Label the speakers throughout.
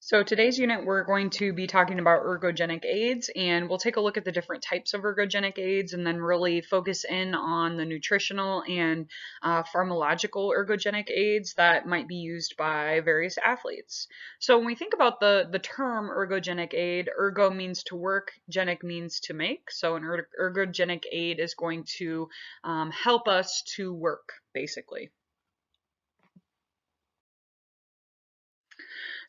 Speaker 1: So today's unit, we're going to be talking about ergogenic aids, and we'll take a look at the different types of ergogenic aids and then really focus in on the nutritional and pharmacological ergogenic aids that might be used by various athletes. So when we think about the term ergogenic aid, ergo means to work, genic means to make. So an ergogenic aid is going to help us to work, basically.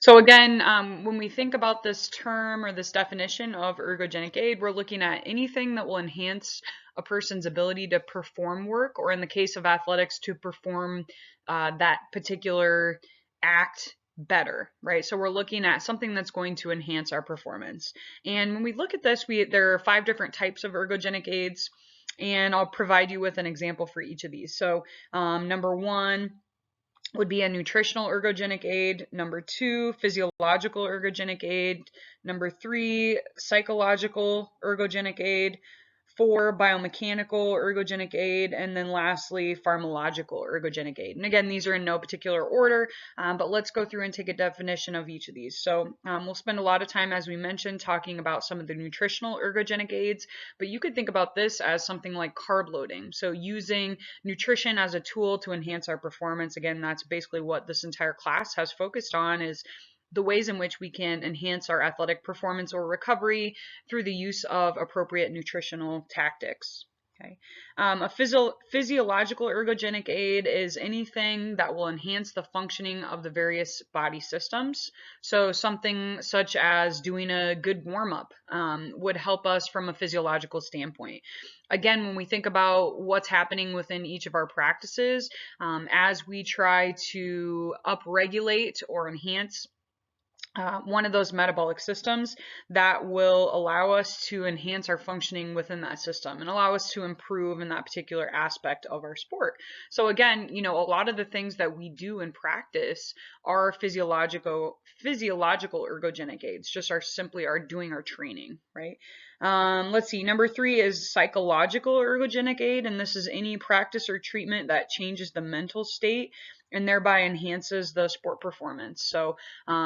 Speaker 1: So again, when we think about this term or this definition of ergogenic aid, we're looking at anything that will enhance a person's ability to perform work, or in the case of athletics, to perform that particular act better, right? So we're looking at something that's going to enhance our performance. And when we look at this, there are 5 different types of ergogenic aids, and I'll provide you with an example for each of these. So number 1 would be a nutritional ergogenic aid. Number 2, physiological ergogenic aid. Number 3, psychological ergogenic aid. 4, biomechanical ergogenic aid. And then lastly, pharmacological ergogenic aid. And again, these are in no particular order, but let's go through and take a definition of each of these. So we'll spend a lot of time, as we mentioned, talking about some of the nutritional ergogenic aids, but you could think about this as something like carb loading. So using nutrition as a tool to enhance our performance. Again, that's basically what this entire class has focused on, is the ways in which we can enhance our athletic performance or recovery through the use of appropriate nutritional tactics. Okay. A physiological ergogenic aid is anything that will enhance the functioning of the various body systems. So something such as doing a good warm-up would help us from a physiological standpoint. Again, when we think about what's happening within each of our practices, as we try to upregulate or enhance one of those metabolic systems, that will allow us to enhance our functioning within that system and allow us to improve in that particular aspect of our sport. So again, a lot of the things that we do in practice are physiological ergogenic aids, just simply doing our training, right? Let's see, number 3 is psychological ergogenic aid, and this is any practice or treatment that changes the mental state and thereby enhances the sport performance. So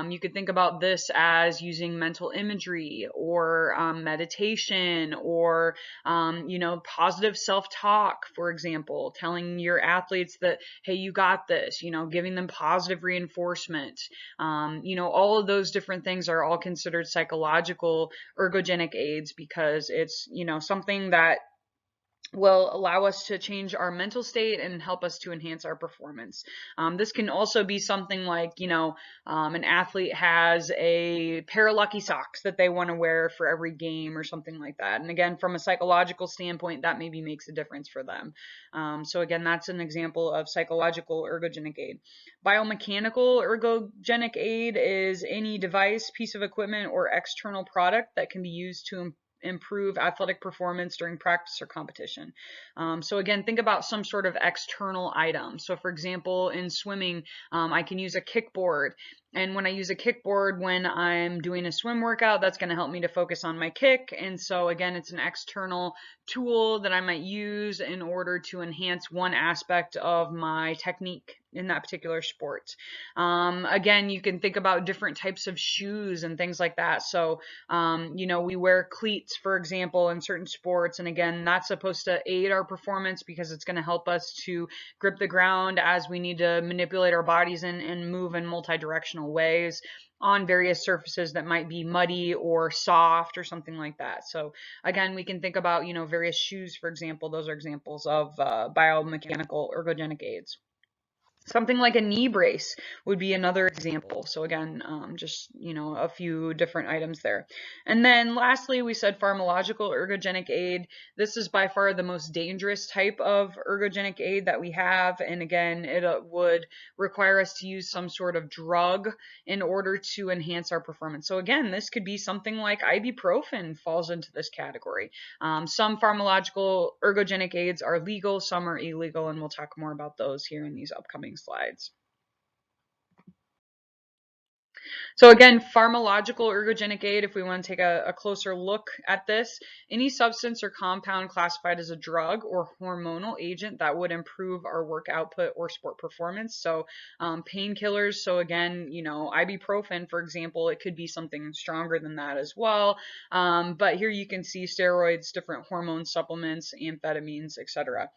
Speaker 1: you could think about this as using mental imagery or meditation or, positive self-talk, for example, telling your athletes that, hey, you got this, giving them positive reinforcement. All of those different things are all considered psychological ergogenic aids because it's, something that will allow us to change our mental state and help us to enhance our performance. This can also be something like, an athlete has a pair of lucky socks that they want to wear for every game or something like that. And again, from a psychological standpoint, that maybe makes a difference for them. So again, that's an example of psychological ergogenic aid. Biomechanical ergogenic aid is any device, piece of equipment, or external product that can be used to improve athletic performance during practice or competition. So again, think about some sort of external item. So for example, in swimming, I can use a kickboard. And when I use a kickboard when I'm doing a swim workout, that's going to help me to focus on my kick. And so again, it's an external tool that I might use in order to enhance one aspect of my technique in that particular sport. Again, you can think about different types of shoes and things like that. So, we wear cleats, for example, in certain sports. And again, that's supposed to aid our performance because it's going to help us to grip the ground as we need to manipulate our bodies and move in multi-directional ways on various surfaces that might be muddy or soft or something like that. So again, we can think about, various shoes, for example. Those are examples of biomechanical ergogenic aids. Something like a knee brace would be another example. So again, just, a few different items there. And then lastly, we said pharmacological ergogenic aid. This is by far the most dangerous type of ergogenic aid that we have. And again, it would require us to use some sort of drug in order to enhance our performance. So again, this could be something like ibuprofen falls into this category. Some pharmacological ergogenic aids are legal, some are illegal, and we'll talk more about those here in these upcoming slides. So again, pharmacological ergogenic aid, if we want to take a closer look at this, any substance or compound classified as a drug or hormonal agent that would improve our work output or sport performance. So painkillers, so again, ibuprofen, for example, it could be something stronger than that as well. But here you can see steroids, different hormone supplements, amphetamines, etc.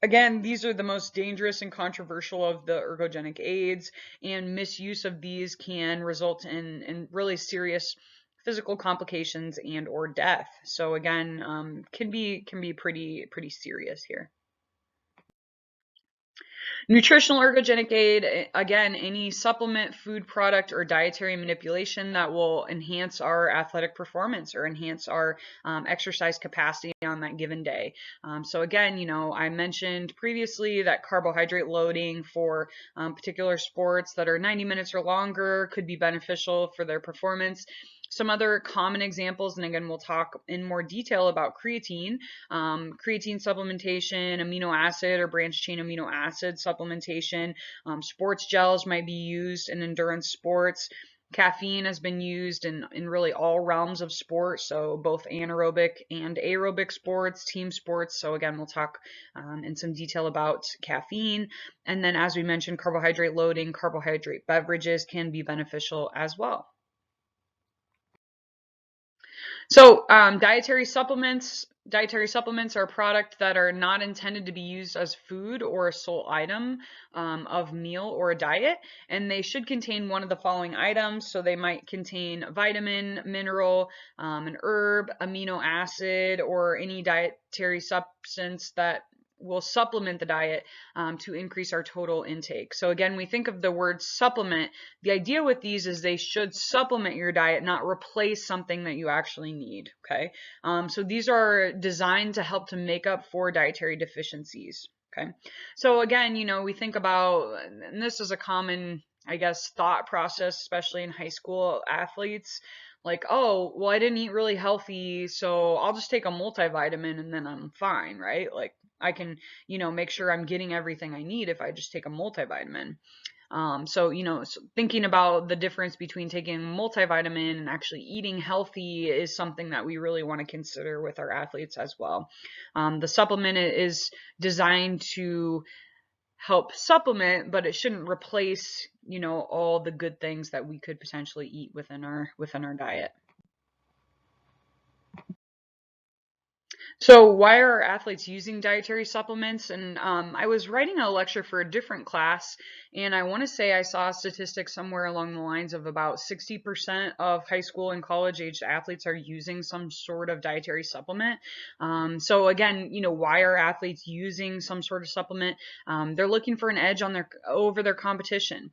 Speaker 1: Again, these are the most dangerous and controversial of the ergogenic aids, and misuse of these can result in really serious physical complications and or death. So again, can be pretty serious here. Nutritional ergogenic aid, again, any supplement, food product, or dietary manipulation that will enhance our athletic performance or enhance our exercise capacity on that given day. So again, I mentioned previously that carbohydrate loading for particular sports that are 90 minutes or longer could be beneficial for their performance. Some other common examples, and again, we'll talk in more detail about creatine. Creatine supplementation, amino acid or branched chain amino acid supplementation. Sports gels might be used in endurance sports. Caffeine has been used in really all realms of sport, so both anaerobic and aerobic sports, team sports. So again, we'll talk in some detail about caffeine. And then as we mentioned, carbohydrate loading, carbohydrate beverages can be beneficial as well. So dietary supplements are a product that are not intended to be used as food or a sole item of meal or a diet, and they should contain one of the following items. So they might contain vitamin, mineral, an herb, amino acid, or any dietary substance that will supplement the diet to increase our total intake. So again, we think of the word supplement. The idea with these is they should supplement your diet, not replace something that you actually need. Okay, so these are designed to help to make up for dietary deficiencies. Okay, so again, we think about, and this is a common, I guess, thought process, especially in high school athletes. Like, oh, well, I didn't eat really healthy, so I'll just take a multivitamin and then I'm fine, right? Like, I can, make sure I'm getting everything I need if I just take a multivitamin. So thinking about the difference between taking a multivitamin and actually eating healthy is something that we really want to consider with our athletes as well. The supplement is designed to help supplement, but it shouldn't replace, all the good things that we could potentially eat within our diet. So why are athletes using dietary supplements? And I was writing a lecture for a different class, and I want to say I saw a statistic somewhere along the lines of about 60% of high school and college aged athletes are using some sort of dietary supplement. So again, why are athletes using some sort of supplement? They're looking for an edge over their competition.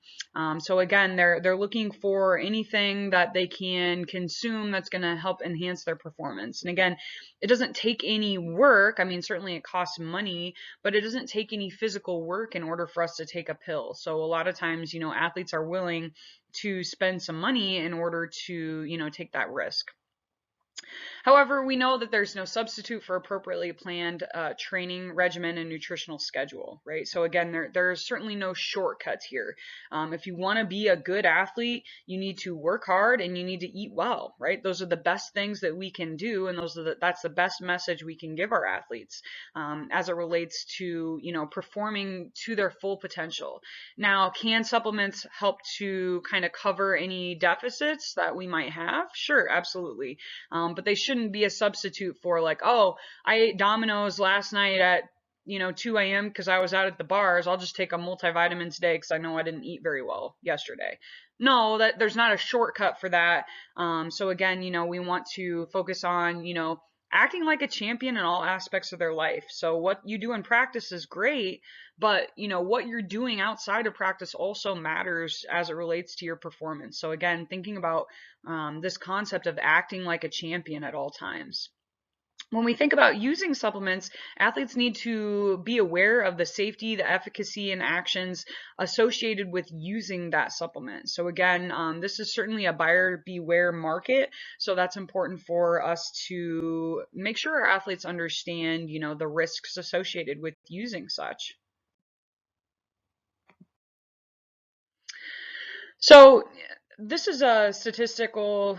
Speaker 1: So again, they're looking for anything that they can consume that's going to help enhance their performance. And again, it doesn't take any work. I mean, certainly it costs money, but it doesn't take any physical work in order for us to take a pill. So a lot of times, athletes are willing to spend some money in order to, take that risk. However, we know that there's no substitute for appropriately planned training regimen and nutritional schedule, right? So again, there's certainly no shortcuts here. If you want to be a good athlete, you need to work hard and you need to eat well, right? Those are the best things that we can do, and that's the best message we can give our athletes as it relates to performing to their full potential. Now, can supplements help to kind of cover any deficits that we might have? Sure, absolutely. But they shouldn't be a substitute for like, oh, I ate Domino's last night at 2 a.m. because I was out at the bars. I'll just take a multivitamin today because I know I didn't eat very well yesterday. No, that there's not a shortcut for that. So again, we want to focus on, acting like a champion in all aspects of their life. So what you do in practice is great, but what you're doing outside of practice also matters as it relates to your performance. So again, thinking about this concept of acting like a champion at all times. When we think about using supplements, athletes need to be aware of the safety, the efficacy, and actions associated with using that supplement. So again, this is certainly a buyer beware market. So that's important for us to make sure our athletes understand, the risks associated with using such. So this is a statistical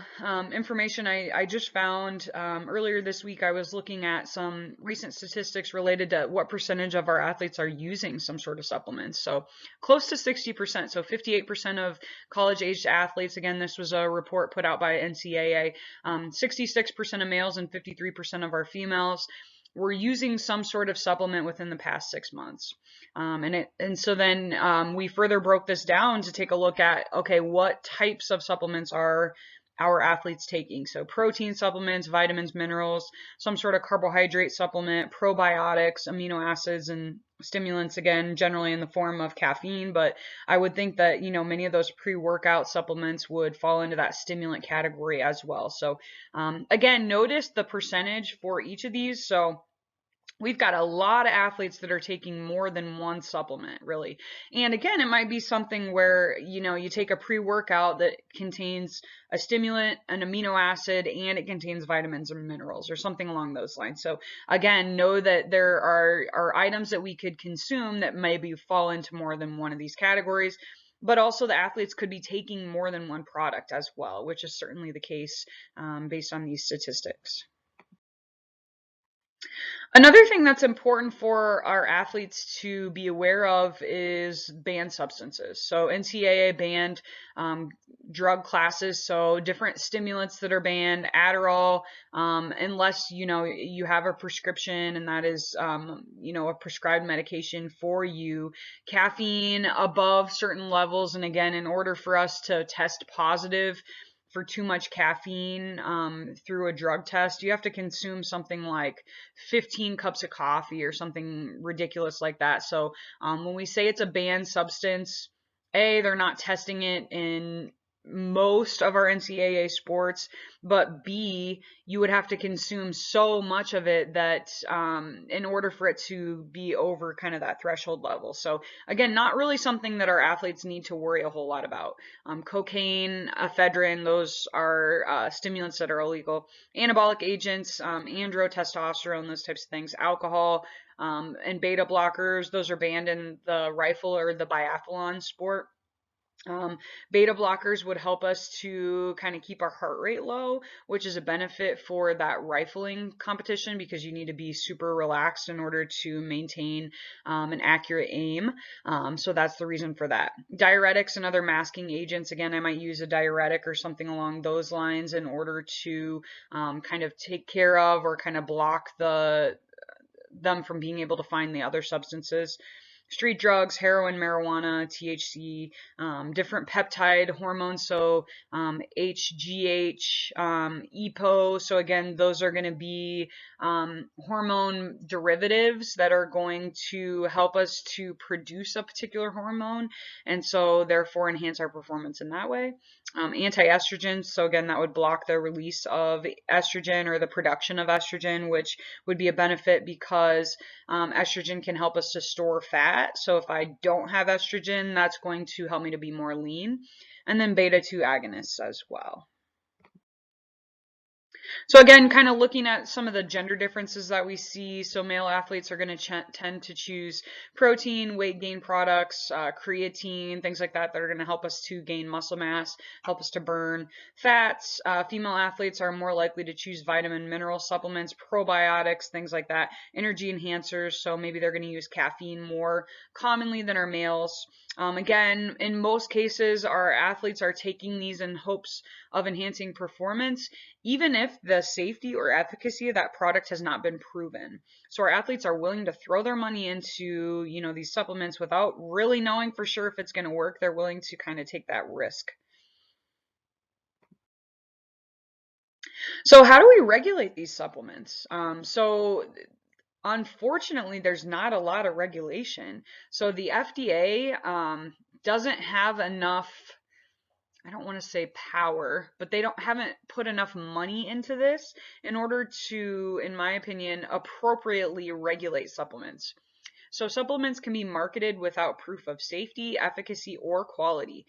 Speaker 1: information I just found earlier this week. I was looking at some recent statistics related to what percentage of our athletes are using some sort of supplements. So close to 60%. So 58% of college-aged athletes, again, this was a report put out by NCAA, 66% of males and 53% of our females were using some sort of supplement within the past 6 months. And so then we further broke this down to take a look at, okay, what types of supplements are our athletes taking? So protein supplements, vitamins, minerals, some sort of carbohydrate supplement, probiotics, amino acids, and stimulants, again, generally in the form of caffeine. But I would think that, many of those pre-workout supplements would fall into that stimulant category as well. So again, notice the percentage for each of these. So we've got a lot of athletes that are taking more than one supplement, really. And again, it might be something where, you take a pre-workout that contains a stimulant, an amino acid, and it contains vitamins or minerals or something along those lines. So again, know that there are items that we could consume that maybe fall into more than one of these categories. But also the athletes could be taking more than one product as well, which is certainly the case based on these statistics. Another thing that's important for our athletes to be aware of is banned substances. So NCAA banned drug classes, so different stimulants that are banned, Adderall, unless you have a prescription and that is a prescribed medication for you. Caffeine above certain levels, and again, in order for us to test positive for too much caffeine through a drug test, you have to consume something like 15 cups of coffee or something ridiculous like that. So when we say it's a banned substance, they're not testing it in most of our NCAA sports, but B, you would have to consume so much of it that in order for it to be over kind of that threshold level. So again, not really something that our athletes need to worry a whole lot about. Cocaine, ephedrine, those are stimulants that are illegal. Anabolic agents, andro, testosterone, those types of things. Alcohol, and beta blockers, those are banned in the rifle or the biathlon sport. Beta blockers would help us to kind of keep our heart rate low, which is a benefit for that rifling competition because you need to be super relaxed in order to maintain an accurate aim. So that's the reason for that. Diuretics and other masking agents, again, I might use a diuretic or something along those lines in order to kind of take care of or kind of block them from being able to find the other substances. Street drugs, heroin, marijuana, THC, different peptide hormones, so HGH, EPO. So again, those are going to be hormone derivatives that are going to help us to produce a particular hormone, and so therefore enhance our performance in that way. Anti-estrogens, so again, that would block the release of estrogen or the production of estrogen, which would be a benefit because estrogen can help us to store fat. So if I don't have estrogen, that's going to help me to be more lean. And then beta 2 agonists as well. So again, kind of looking at some of the gender differences that we see. So male athletes are going to tend to choose protein, weight gain products, creatine, things like that are going to help us to gain muscle mass, help us to burn fats. Female athletes are more likely to choose vitamin mineral supplements, probiotics, things like that, energy enhancers. So maybe they're going to use caffeine more commonly than our males. Again, in most cases, our athletes are taking these in hopes of enhancing performance, even if the safety or efficacy of that product has not been proven. So our athletes are willing to throw their money into, these supplements without really knowing for sure if it's going to work. They're willing to kind of take that risk. So how do we regulate these supplements? Unfortunately, there's not a lot of regulation. So the FDA doesn't have enough, I don't want to say power, but they haven't put enough money into this in order to, in my opinion, appropriately regulate supplements. So supplements can be marketed without proof of safety, efficacy, or quality.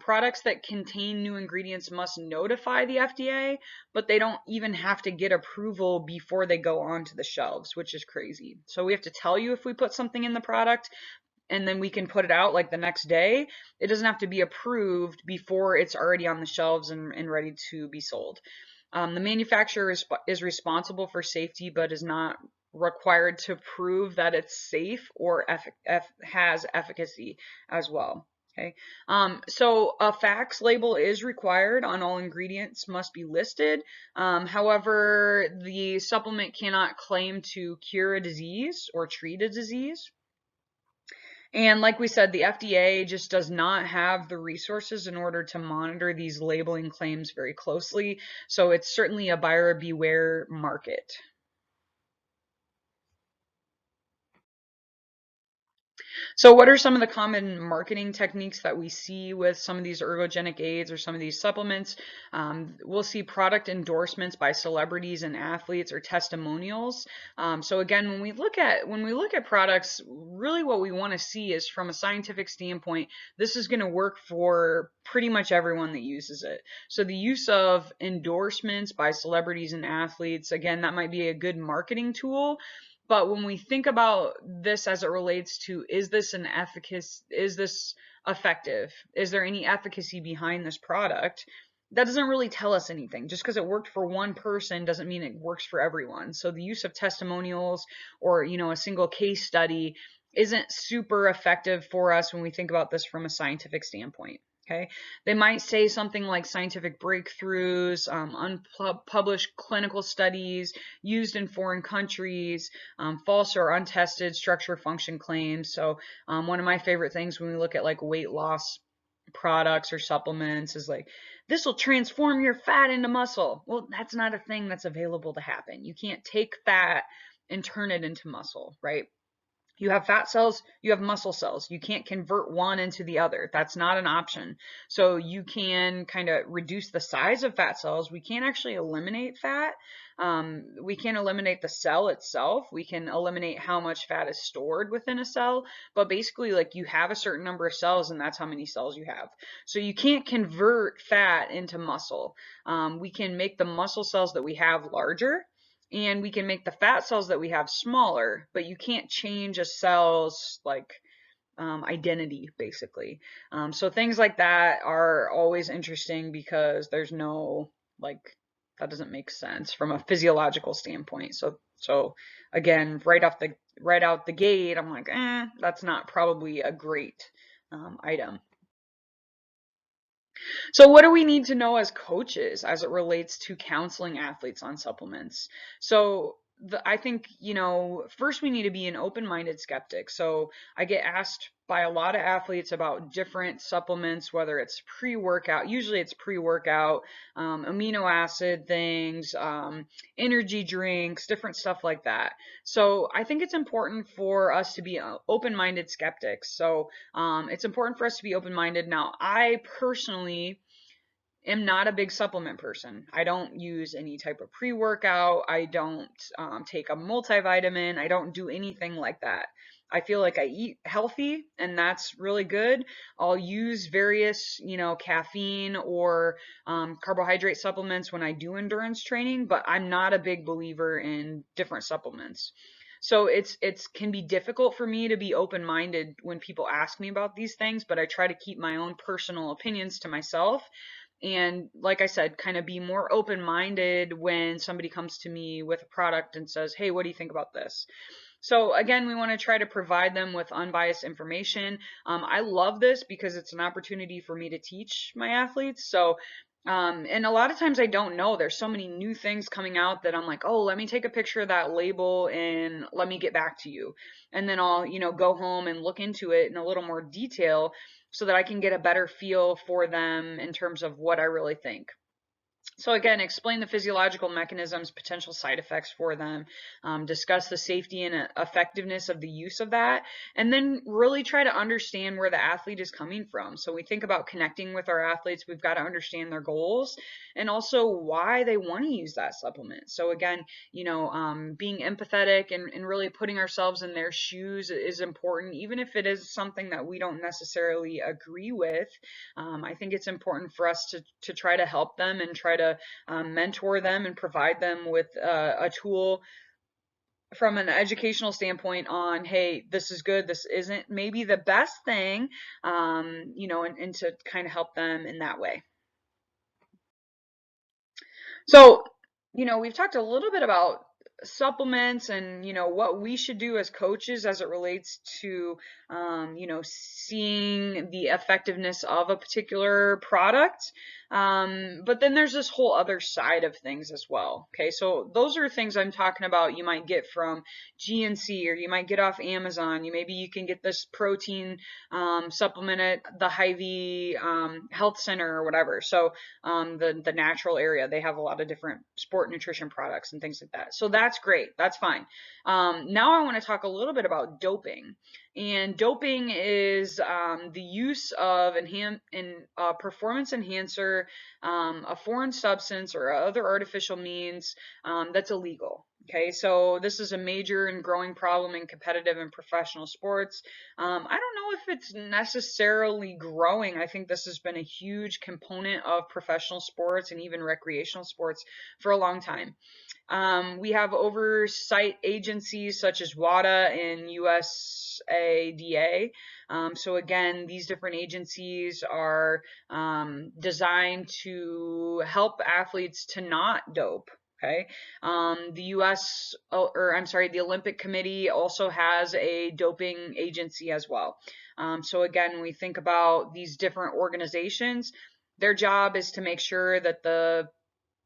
Speaker 1: Products that contain new ingredients must notify the FDA, but they don't even have to get approval before they go onto the shelves, which is crazy. So we have to tell you if we put something in the product, and then we can put it out like the next day. It doesn't have to be approved before it's already on the shelves and ready to be sold. The manufacturer is responsible for safety, but is not required to prove that it's safe or has efficacy as well. Okay. So a facts label is required on all ingredients must be listed. However, the supplement cannot claim to cure a disease or treat a disease. And like we said, the FDA just does not have the resources in order to monitor these labeling claims very closely. So it's certainly a buyer beware market. So what are some of the common marketing techniques that we see with some of these ergogenic aids or some of these supplements? We'll see product endorsements by celebrities and athletes or testimonials. So again, when we look at products, really what we want to see is from a scientific standpoint, this is going to work for pretty much everyone that uses it. So the use of endorsements by celebrities and athletes, again, that might be a good marketing tool. But when we think about this as it relates to, is this effective? Is there any efficacy behind this product? That doesn't really tell us anything. Just because it worked for one person doesn't mean it works for everyone. So the use of testimonials or, a single case study isn't super effective for us when we think about this from a scientific standpoint. Okay, they might say something like scientific breakthroughs, unpublished clinical studies used in foreign countries, false or untested structure function claims. So one of my favorite things when we look at like weight loss products or supplements is like, this will transform your fat into muscle. Well, that's not a thing that's available to happen. You can't take fat and turn it into muscle, right? You have fat cells, you have muscle cells. You can't convert one into the other. That's not an option. So you can kind of reduce the size of fat cells. We can't actually eliminate fat. We can't eliminate the cell itself. We can eliminate how much fat is stored within a cell. But basically, like you have a certain number of cells, and that's how many cells you have. So you can't convert fat into muscle. We can make the muscle cells that we have larger, and we can make the fat cells that we have smaller, but you can't change a cell's like identity basically. So things like that are always interesting because there's no like that doesn't make sense from a physiological standpoint. So again, right out the gate, I'm like, that's not probably a great item. So, what do we need to know as coaches as it relates to counseling athletes on supplements? So, I think, first we need to be an open minded skeptic. So, I get asked by a lot of athletes about different supplements, whether it's pre workout, usually it's pre workout, amino acid things, energy drinks, different stuff like that. So, I think it's important for us to be open minded skeptics. So, it's important for us to be open minded. Now, I personally am not a big supplement person. I don't use any type of pre workout. I don't take a multivitamin. I don't do anything like that. I feel like I eat healthy, and that's really good. I'll use various, caffeine or carbohydrate supplements when I do endurance training, but I'm not a big believer in different supplements. So it's can be difficult for me to be open-minded when people ask me about these things, but I try to keep my own personal opinions to myself. And like I said, kind of be more open-minded when somebody comes to me with a product and says, hey, what do you think about this? So again, we want to try to provide them with unbiased information. I love this because it's an opportunity for me to teach my athletes. So and a lot of times I don't know. There's so many new things coming out that I'm like, oh, let me take a picture of that label and let me get back to you. And then I'll, go home and look into it in a little more detail so that I can get a better feel for them in terms of what I really think. So again, explain the physiological mechanisms, potential side effects for them, discuss the safety and effectiveness of the use of that, and then really try to understand where the athlete is coming from. So we think about connecting with our athletes, we've got to understand their goals and also why they want to use that supplement. So again, being empathetic and really putting ourselves in their shoes is important, even if it is something that we don't necessarily agree with. I think it's important for us to try to help them and try to mentor them and provide them with a tool from an educational standpoint on, hey, this is good, this isn't maybe the best thing, and to kind of help them in that way. So, we've talked a little bit about supplements and, what we should do as coaches as it relates to, seeing the effectiveness of a particular product. But then there's this whole other side of things as well. Okay, so those are things I'm talking about you might get from GNC, or you might get off Amazon. Maybe you can get this protein supplement at the Hy-Vee health center or whatever. So the natural area, they have a lot of different sport nutrition products and things like that. So that's great. That's fine. Now I want to talk a little bit about doping. And doping is the use of performance enhancer, a foreign substance, or other artificial means that's illegal. Okay, so this is a major and growing problem in competitive and professional sports. I don't know if it's necessarily growing. I think this has been a huge component of professional sports and even recreational sports for a long time. We have oversight agencies such as WADA and USADA. So again, these different agencies are designed to help athletes to not dope. Okay. The Olympic Committee also has a doping agency as well. So again, when we think about these different organizations, their job is to make sure that the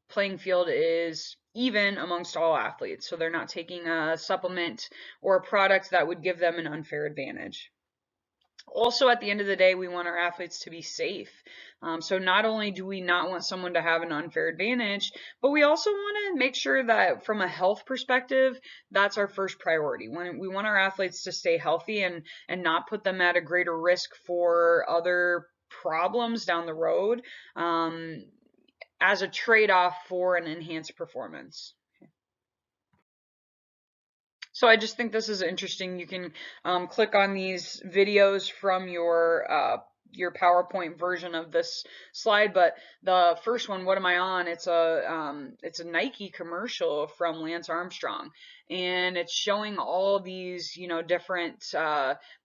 Speaker 1: playing field is even amongst all athletes. So they're not taking a supplement or a product that would give them an unfair advantage. Also, at the end of the day, we want our athletes to be safe. So not only do we not want someone to have an unfair advantage, but we also want to make sure that from a health perspective, that's our first priority. We want our athletes to stay healthy and not put them at a greater risk for other problems down the road, as a trade-off for an enhanced performance. So I just think this is interesting. You can click on these videos from your PowerPoint version of this slide, but the first one, what am I on? It's a Nike commercial from Lance Armstrong, and it's showing all these different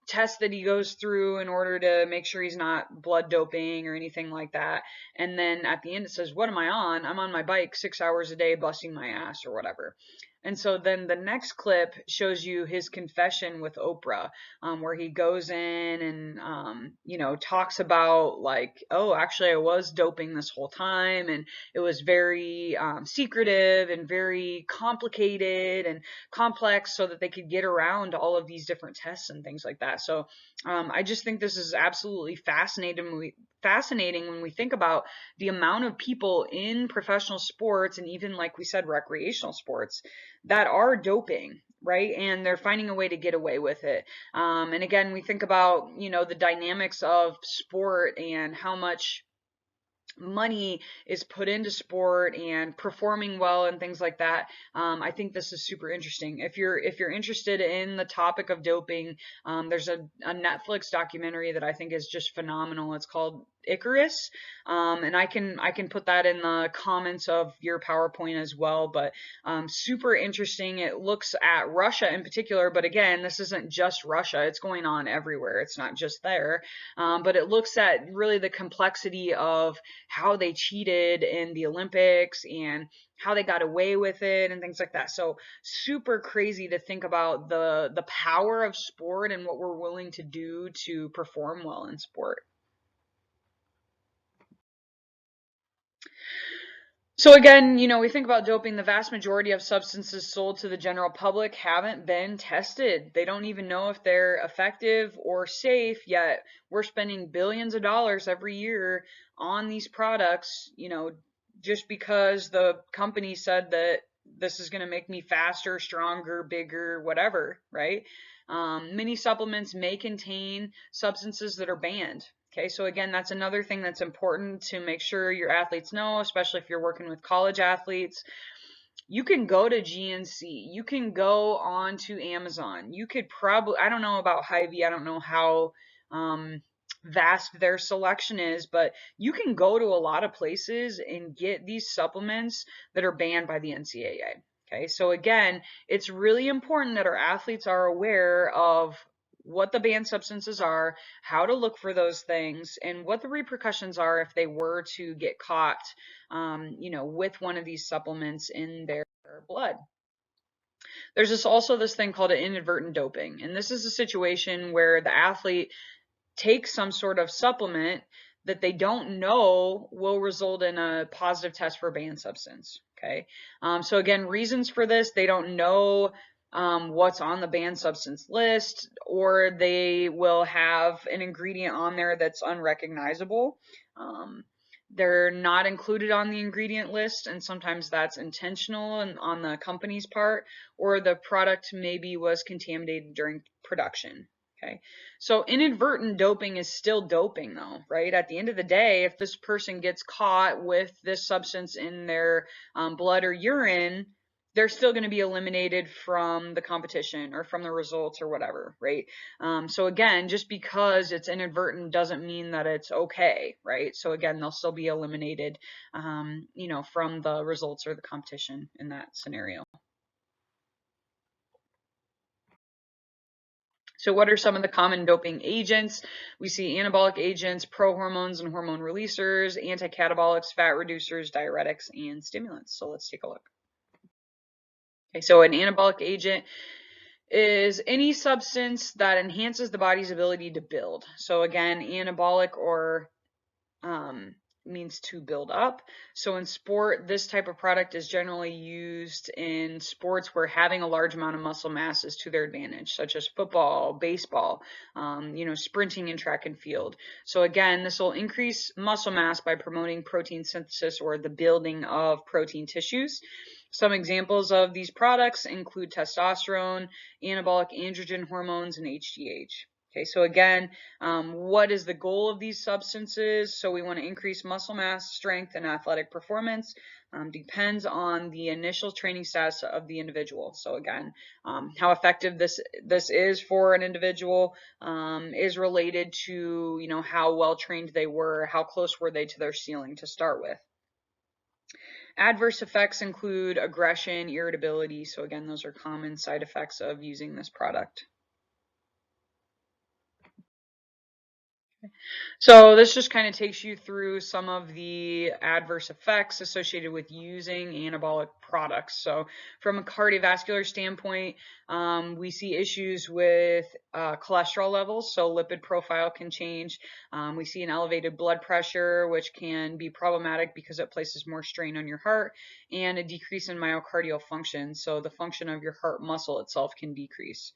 Speaker 1: tests that he goes through in order to make sure he's not blood doping or anything like that. And then at the end it says, what am I on? I'm on my bike 6 hours a day busting my ass or whatever. And so then the next clip shows you his confession with Oprah, where he goes in and, talks about like, oh, actually I was doping this whole time, and it was very secretive and very complicated and complex so that they could get around all of these different tests and things like that. So I just think this is absolutely fascinating when we think about the amount of people in professional sports, and even like we said, recreational sports, that are doping, right? And they're finding a way to get away with it. And again, we think about, the dynamics of sport and how much money is put into sport and performing well and things like that. I think this is super interesting. If you're interested in the topic of doping, there's a Netflix documentary that I think is just phenomenal. It's called Icarus, and I can put that in the comments of your PowerPoint as well. But super interesting. It looks at Russia in particular, but again, this isn't just Russia. It's going on everywhere. It's not just there. But it looks at really the complexity of how they cheated in the Olympics and how they got away with it and things like that. So super crazy to think about the power of sport and what we're willing to do to perform well in sport. So again, we think about doping. The vast majority of substances sold to the general public haven't been tested. They don't even know if they're effective or safe, yet we're spending billions of dollars every year on these products, just because the company said that this is going to make me faster, stronger, bigger, whatever, right? Many supplements may contain substances that are banned. Okay, so again, that's another thing that's important to make sure your athletes know, especially if you're working with college athletes. You can go to GNC, you can go on to Amazon. You could probably, I don't know about Hy-Vee, I don't know how vast their selection is, but you can go to a lot of places and get these supplements that are banned by the NCAA. Okay, so again, it's really important that our athletes are aware of what the banned substances are, how to look for those things, and what the repercussions are if they were to get caught, with one of these supplements in their blood. There's also this thing called an inadvertent doping, and this is a situation where the athlete take some sort of supplement that they don't know will result in a positive test for a banned substance. Okay. So again, reasons for this, they don't know what's on the banned substance list, or they will have an ingredient on there that's unrecognizable. Um, they're not included on the ingredient list, and sometimes that's intentional and on the company's part, or the product maybe was contaminated during production. Okay. So inadvertent doping is still doping though, right? At the end of the day, if this person gets caught with this substance in their blood or urine, they're still going to be eliminated from the competition or from the results or whatever, right? So again, just because it's inadvertent doesn't mean that it's okay, right? So again, they'll still be eliminated, from the results or the competition in that scenario. So what are some of the common doping agents? We see anabolic agents, prohormones and hormone releasers, anti-catabolics, fat reducers, diuretics, and stimulants. So let's take a look. Okay, so an anabolic agent is any substance that enhances the body's ability to build. So again, anabolic or um, means to build up. So in sport, this type of product is generally used in sports where having a large amount of muscle mass is to their advantage, such as football, baseball, sprinting in track and field. So again, this will increase muscle mass by promoting protein synthesis or the building of protein tissues. Some examples of these products include testosterone, anabolic androgen hormones, and HGH. Okay, so again, what is the goal of these substances? So we want to increase muscle mass, strength, and athletic performance. Depends on the initial training status of the individual. So again, how effective this is for an individual is related to how well trained they were, how close were they to their ceiling to start with. Adverse effects include aggression, irritability. So again, those are common side effects of using this product. So this just kind of takes you through some of the adverse effects associated with using anabolic products. So from a cardiovascular standpoint, we see issues with cholesterol levels, so lipid profile can change. We see an elevated blood pressure, which can be problematic because it places more strain on your heart, and a decrease in myocardial function, so the function of your heart muscle itself can decrease.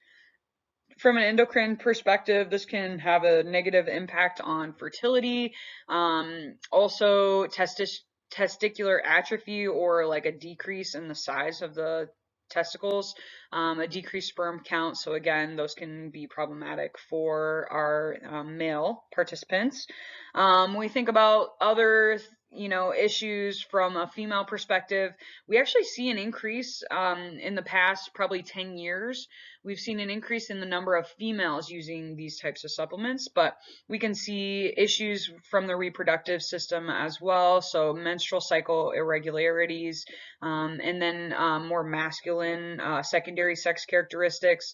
Speaker 1: From an endocrine perspective, this can have a negative impact on fertility, also testicular atrophy, or like a decrease in the size of the testicles, a decreased sperm count. So again, those can be problematic for our male participants. When we think about other issues from a female perspective, we actually see an increase in the past probably 10 years. We've seen an increase in the number of females using these types of supplements, but we can see issues from the reproductive system as well. So menstrual cycle irregularities, and then more masculine secondary sex characteristics.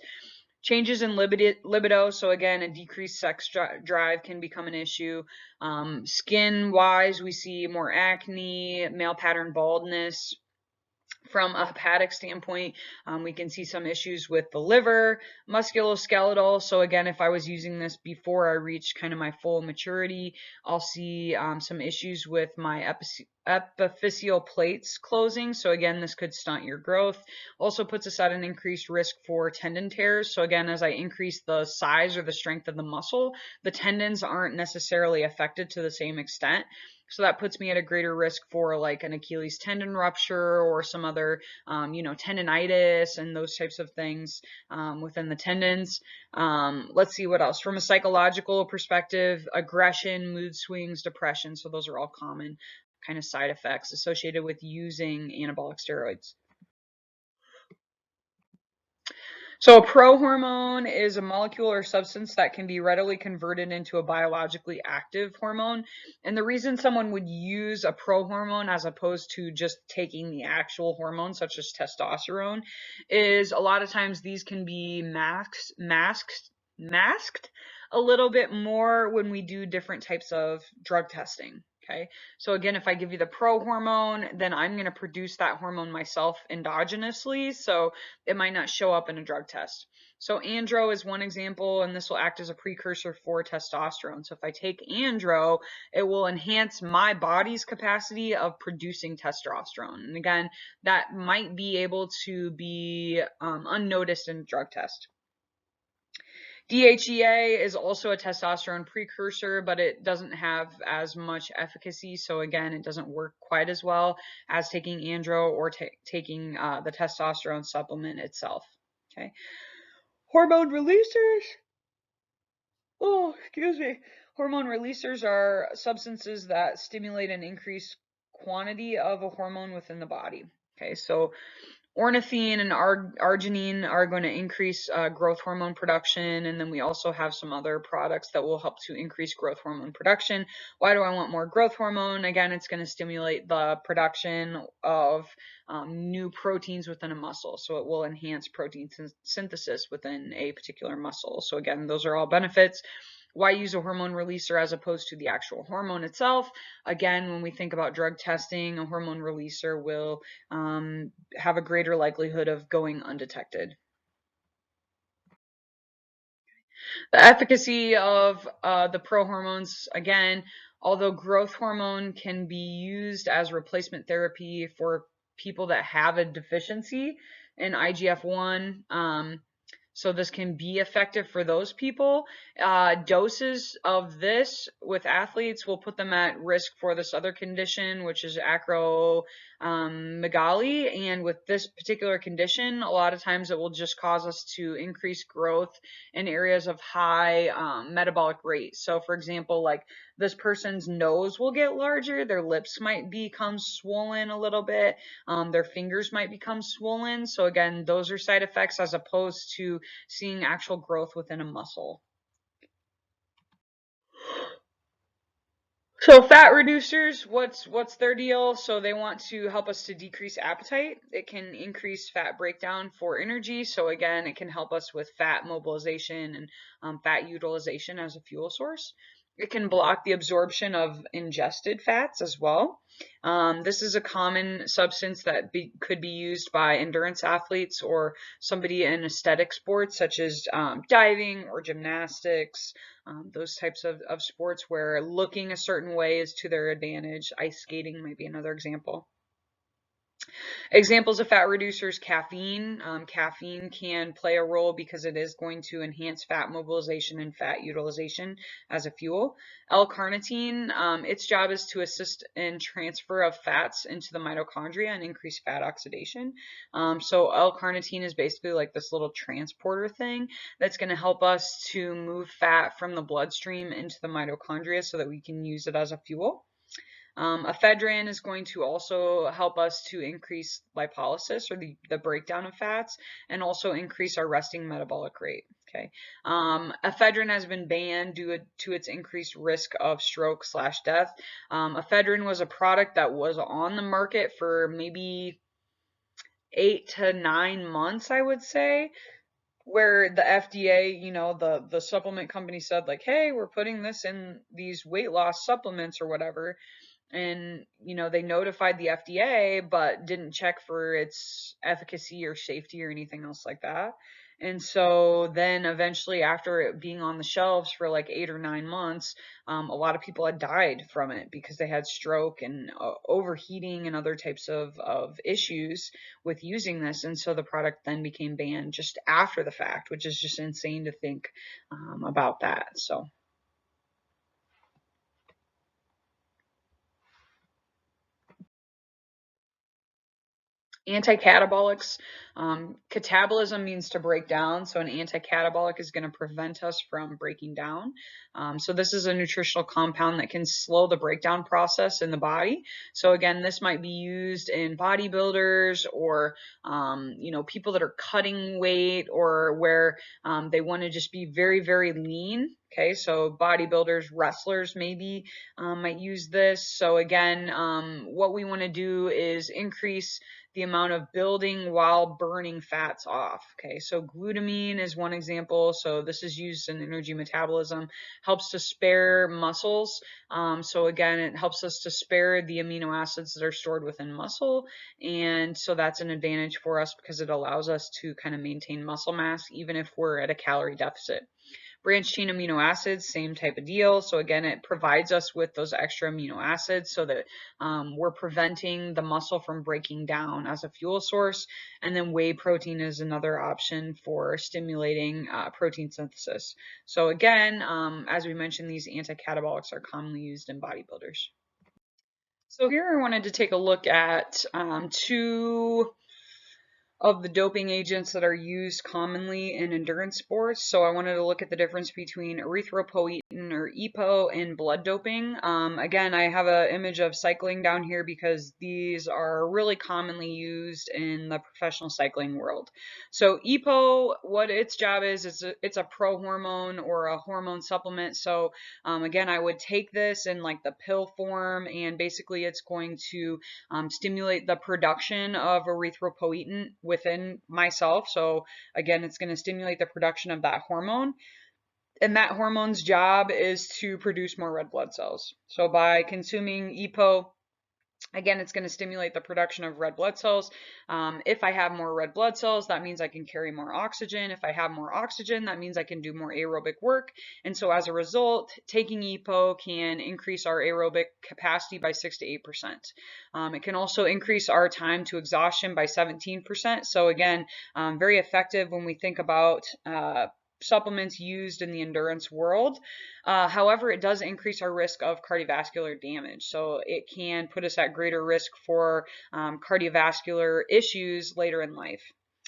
Speaker 1: Changes in libido, so again, a decreased sex drive can become an issue. Skin-wise, we see more acne, male pattern baldness. From a hepatic standpoint, we can see some issues with the liver, musculoskeletal. So again, if I was using this before I reached kind of my full maturity, I'll see some issues with my epiphyseal plates closing. So again, this could stunt your growth. Also puts us at an increased risk for tendon tears. So again, as I increase the size or the strength of the muscle, the tendons aren't necessarily affected to the same extent. So that puts me at a greater risk for like an Achilles tendon rupture or some other, tendonitis and those types of things within the tendons. Let's see what else. From a psychological perspective, aggression, mood swings, depression. So those are all common kind of side effects associated with using anabolic steroids. So a prohormone is a molecule or substance that can be readily converted into a biologically active hormone. And the reason someone would use a prohormone as opposed to just taking the actual hormone, such as testosterone, is a lot of times these can be masked a little bit more when we do different types of drug testing. Okay. So again, if I give you the prohormone, then I'm going to produce that hormone myself endogenously. So it might not show up in a drug test. So andro is one example, and this will act as a precursor for testosterone. So if I take andro, it will enhance my body's capacity of producing testosterone. And again, that might be able to be unnoticed in a drug test. DHEA is also a testosterone precursor, but it doesn't have as much efficacy. So again, it doesn't work quite as well as taking andro or taking the testosterone supplement itself. Okay. Hormone releasers. Oh, excuse me. Hormone releasers are substances that stimulate an increased quantity of a hormone within the body. Okay, so ornithine and arginine are going to increase growth hormone production, and then we also have some other products that will help to increase growth hormone production. Why do I want more growth hormone? Again, it's going to stimulate the production of new proteins within a muscle, so it will enhance protein synthesis within a particular muscle. So again, those are all benefits. Why use a hormone releaser as opposed to the actual hormone itself? Again, when we think about drug testing, a hormone releaser will have a greater likelihood of going undetected. The efficacy of the prohormones, again, although growth hormone can be used as replacement therapy for people that have a deficiency in IGF-1, so this can be effective for those people. Doses of this with athletes will put them at risk for this other condition, which is acromegaly. And with this particular condition, a lot of times it will just cause us to increase growth in areas of high metabolic rate. So for example, like this person's nose will get larger, their lips might become swollen a little bit, their fingers might become swollen. So again, those are side effects as opposed to seeing actual growth within a muscle. So fat reducers, what's their deal? So they want to help us to decrease appetite. It can increase fat breakdown for energy. So again, it can help us with fat mobilization and fat utilization as a fuel source. It can block the absorption of ingested fats as well. This is a common substance that could be used by endurance athletes or somebody in aesthetic sports such as diving or gymnastics, those types of sports where looking a certain way is to their advantage. Ice skating might be another example. Examples of fat reducers, caffeine. Caffeine can play a role because it is going to enhance fat mobilization and fat utilization as a fuel. L-carnitine, its job is to assist in transfer of fats into the mitochondria and increase fat oxidation. So L-carnitine is basically like this little transporter thing that's going to help us to move fat from the bloodstream into the mitochondria so that we can use it as a fuel. Ephedrine is going to also help us to increase lipolysis or the breakdown of fats and also increase our resting metabolic rate. Okay. Ephedrine has been banned due to its increased risk of stroke/death. Ephedrine was a product that was on the market for maybe 8 to 9 months, I would say, where the FDA, the supplement company said like, hey, we're putting this in these weight loss supplements or whatever. And they notified the FDA but didn't check for its efficacy or safety or anything else like that. And so then eventually, after it being on the shelves for like 8 or 9 months, a lot of people had died from it because they had stroke and overheating and other types of issues with using this. And so the product then became banned just after the fact, which is just insane to think about that. So Anti-catabolics, catabolism means to break down. So an anti-catabolic is going to prevent us from breaking down. So this is a nutritional compound that can slow the breakdown process in the body. So again, this might be used in bodybuilders or, people that are cutting weight or where they want to just be very, very lean. Okay, so bodybuilders, wrestlers maybe might use this. So again, what we want to do is increase the amount of building while burning fats off. Okay, so glutamine is one example. So this is used in energy metabolism, helps to spare muscles. So again, it helps us to spare the amino acids that are stored within muscle. And so that's an advantage for us because it allows us to kind of maintain muscle mass even if we're at a calorie deficit. Branched chain amino acids, same type of deal. So again, it provides us with those extra amino acids so that we're preventing the muscle from breaking down as a fuel source. And then whey protein is another option for stimulating protein synthesis. So again, as we mentioned, these anti-catabolics are commonly used in bodybuilders. So here I wanted to take a look at two of the doping agents that are used commonly in endurance sports. So I wanted to look at the difference between erythropoietin or EPO and blood doping. Again, I have an image of cycling down here because these are really commonly used in the professional cycling world. So EPO, what its job is, it's a prohormone or a hormone supplement. So again, I would take this in like the pill form, and basically it's going to stimulate the production of erythropoietin within myself. So again, it's going to stimulate the production of that hormone. And that hormone's job is to produce more red blood cells. So by consuming EPO, again, it's going to stimulate the production of red blood cells. If I have more red blood cells, that means I can carry more oxygen. If I have more oxygen, that means I can do more aerobic work. And so as a result, taking EPO can increase our aerobic capacity by 6 to 8%. It can also increase our time to exhaustion by 17%. So again, very effective when we think about supplements used in the endurance world. However, it does increase our risk of cardiovascular damage. So it can put us at greater risk for cardiovascular issues later in life.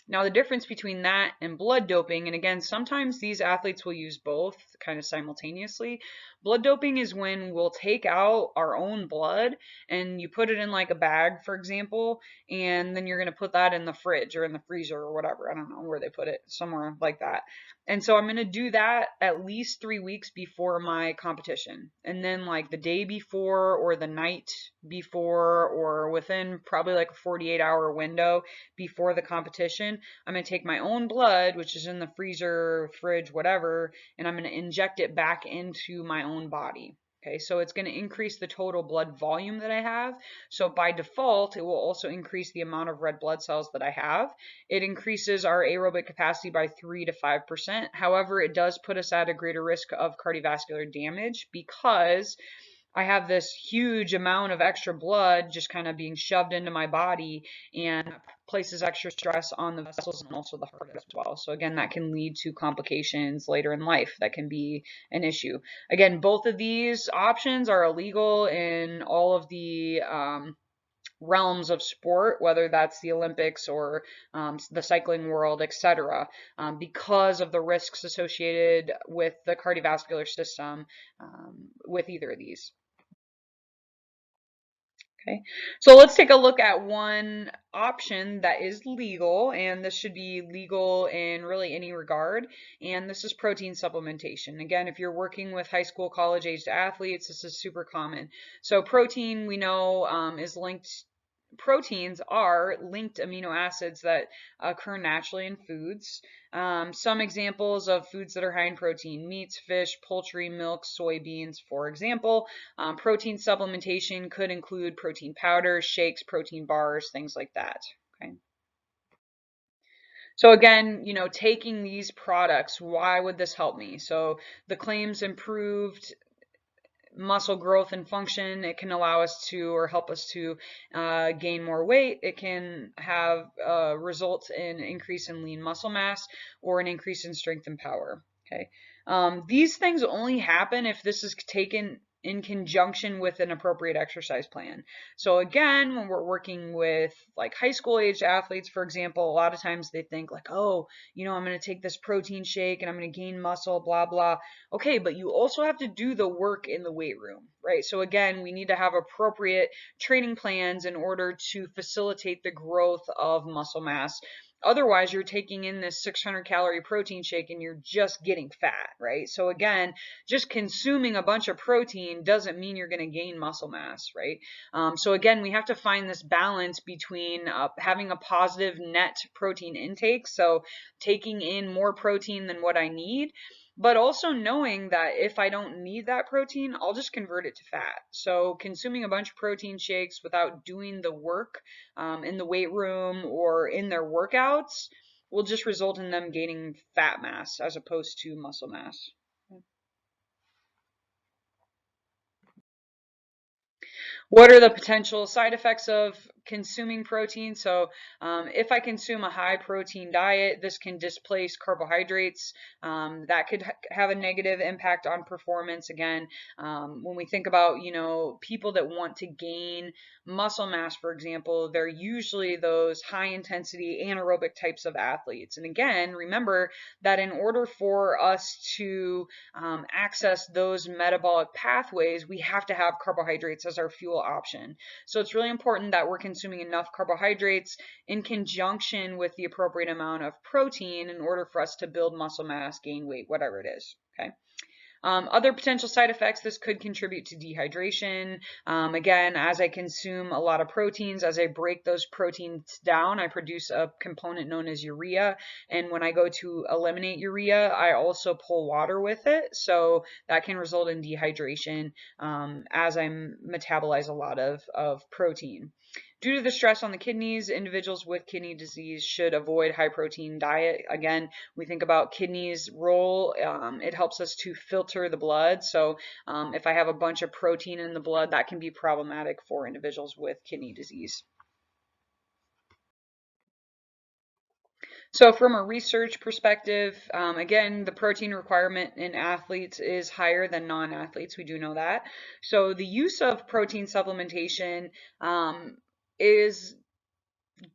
Speaker 1: Now, the difference between that and blood doping, and again, sometimes these athletes will use both kind of simultaneously. Blood doping is when we'll take out our own blood and you put it in like a bag, for example, and then you're going to put that in the fridge or in the freezer or whatever. I don't know where they put it, somewhere like that. And so I'm going to do that at least 3 weeks before my competition. And then like the day before or the night before or within probably like a 48-hour window before the competition, I'm going to take my own blood, which is in the freezer, fridge, whatever, and I'm going to inject it back into my own body. Okay, so it's going to increase the total blood volume that I have. So by default, it will also increase the amount of red blood cells that I have. It increases our aerobic capacity by 3 to 5%. However, it does put us at a greater risk of cardiovascular damage because I have this huge amount of extra blood just kind of being shoved into my body and places extra stress on the vessels and also the heart as well. So again, that can lead to complications later in life. That can be an issue. Again, both of these options are illegal in all of the realms of sport, whether that's the Olympics or the cycling world, etc., because of the risks associated with the cardiovascular system with either of these. Okay, so let's take a look at one option that is legal, and this should be legal in really any regard, and this is protein supplementation. Again, if you're working with high school, college-aged athletes, this is super common. So protein, we know, is linked. Proteins are linked amino acids that occur naturally in foods. Some examples of foods that are high in protein: meats, fish, poultry, milk, soybeans, for example. Protein supplementation could include protein powders, shakes, protein bars, things like that. Okay. So again, taking these products, why would this help me? So the claims improved muscle growth and function. It can allow us to or help us to gain more weight. It can have results in increase in lean muscle mass or an increase in strength and power. Okay. These things only happen if this is taken in conjunction with an appropriate exercise plan. So again, when we're working with like high school age athletes, for example, a lot of times they think like, oh, I'm going to take this protein shake and I'm going to gain muscle, blah, blah. Okay, but you also have to do the work in the weight room, right? So again, we need to have appropriate training plans in order to facilitate the growth of muscle mass. Otherwise, you're taking in this 600-calorie protein shake and you're just getting fat, right? So again, just consuming a bunch of protein doesn't mean you're going to gain muscle mass, right? So again, we have to find this balance between having a positive net protein intake, so taking in more protein than what I need, but also knowing that if I don't need that protein, I'll just convert it to fat. So consuming a bunch of protein shakes without doing the work in the weight room or in their workouts will just result in them gaining fat mass as opposed to muscle mass. What are the potential side effects of consuming protein? So if I consume a high protein diet, this can displace carbohydrates. That could have a negative impact on performance. Again, when we think about, people that want to gain muscle mass, for example, they're usually those high intensity anaerobic types of athletes. And again, remember that in order for us to access those metabolic pathways, we have to have carbohydrates as our fuel option. So it's really important that we're consuming enough carbohydrates in conjunction with the appropriate amount of protein in order for us to build muscle mass, gain weight, whatever it is. Okay. Other potential side effects, this could contribute to dehydration. Again, as I consume a lot of proteins, as I break those proteins down, I produce a component known as urea. And when I go to eliminate urea, I also pull water with it. So that can result in dehydration as I metabolize a lot of protein. Due to the stress on the kidneys, individuals with kidney disease should avoid high protein diet. Again, we think about kidneys' role. It helps us to filter the blood. So if I have a bunch of protein in the blood, that can be problematic for individuals with kidney disease. So from a research perspective, again, the protein requirement in athletes is higher than non-athletes. We do know that. So the use of protein supplementation is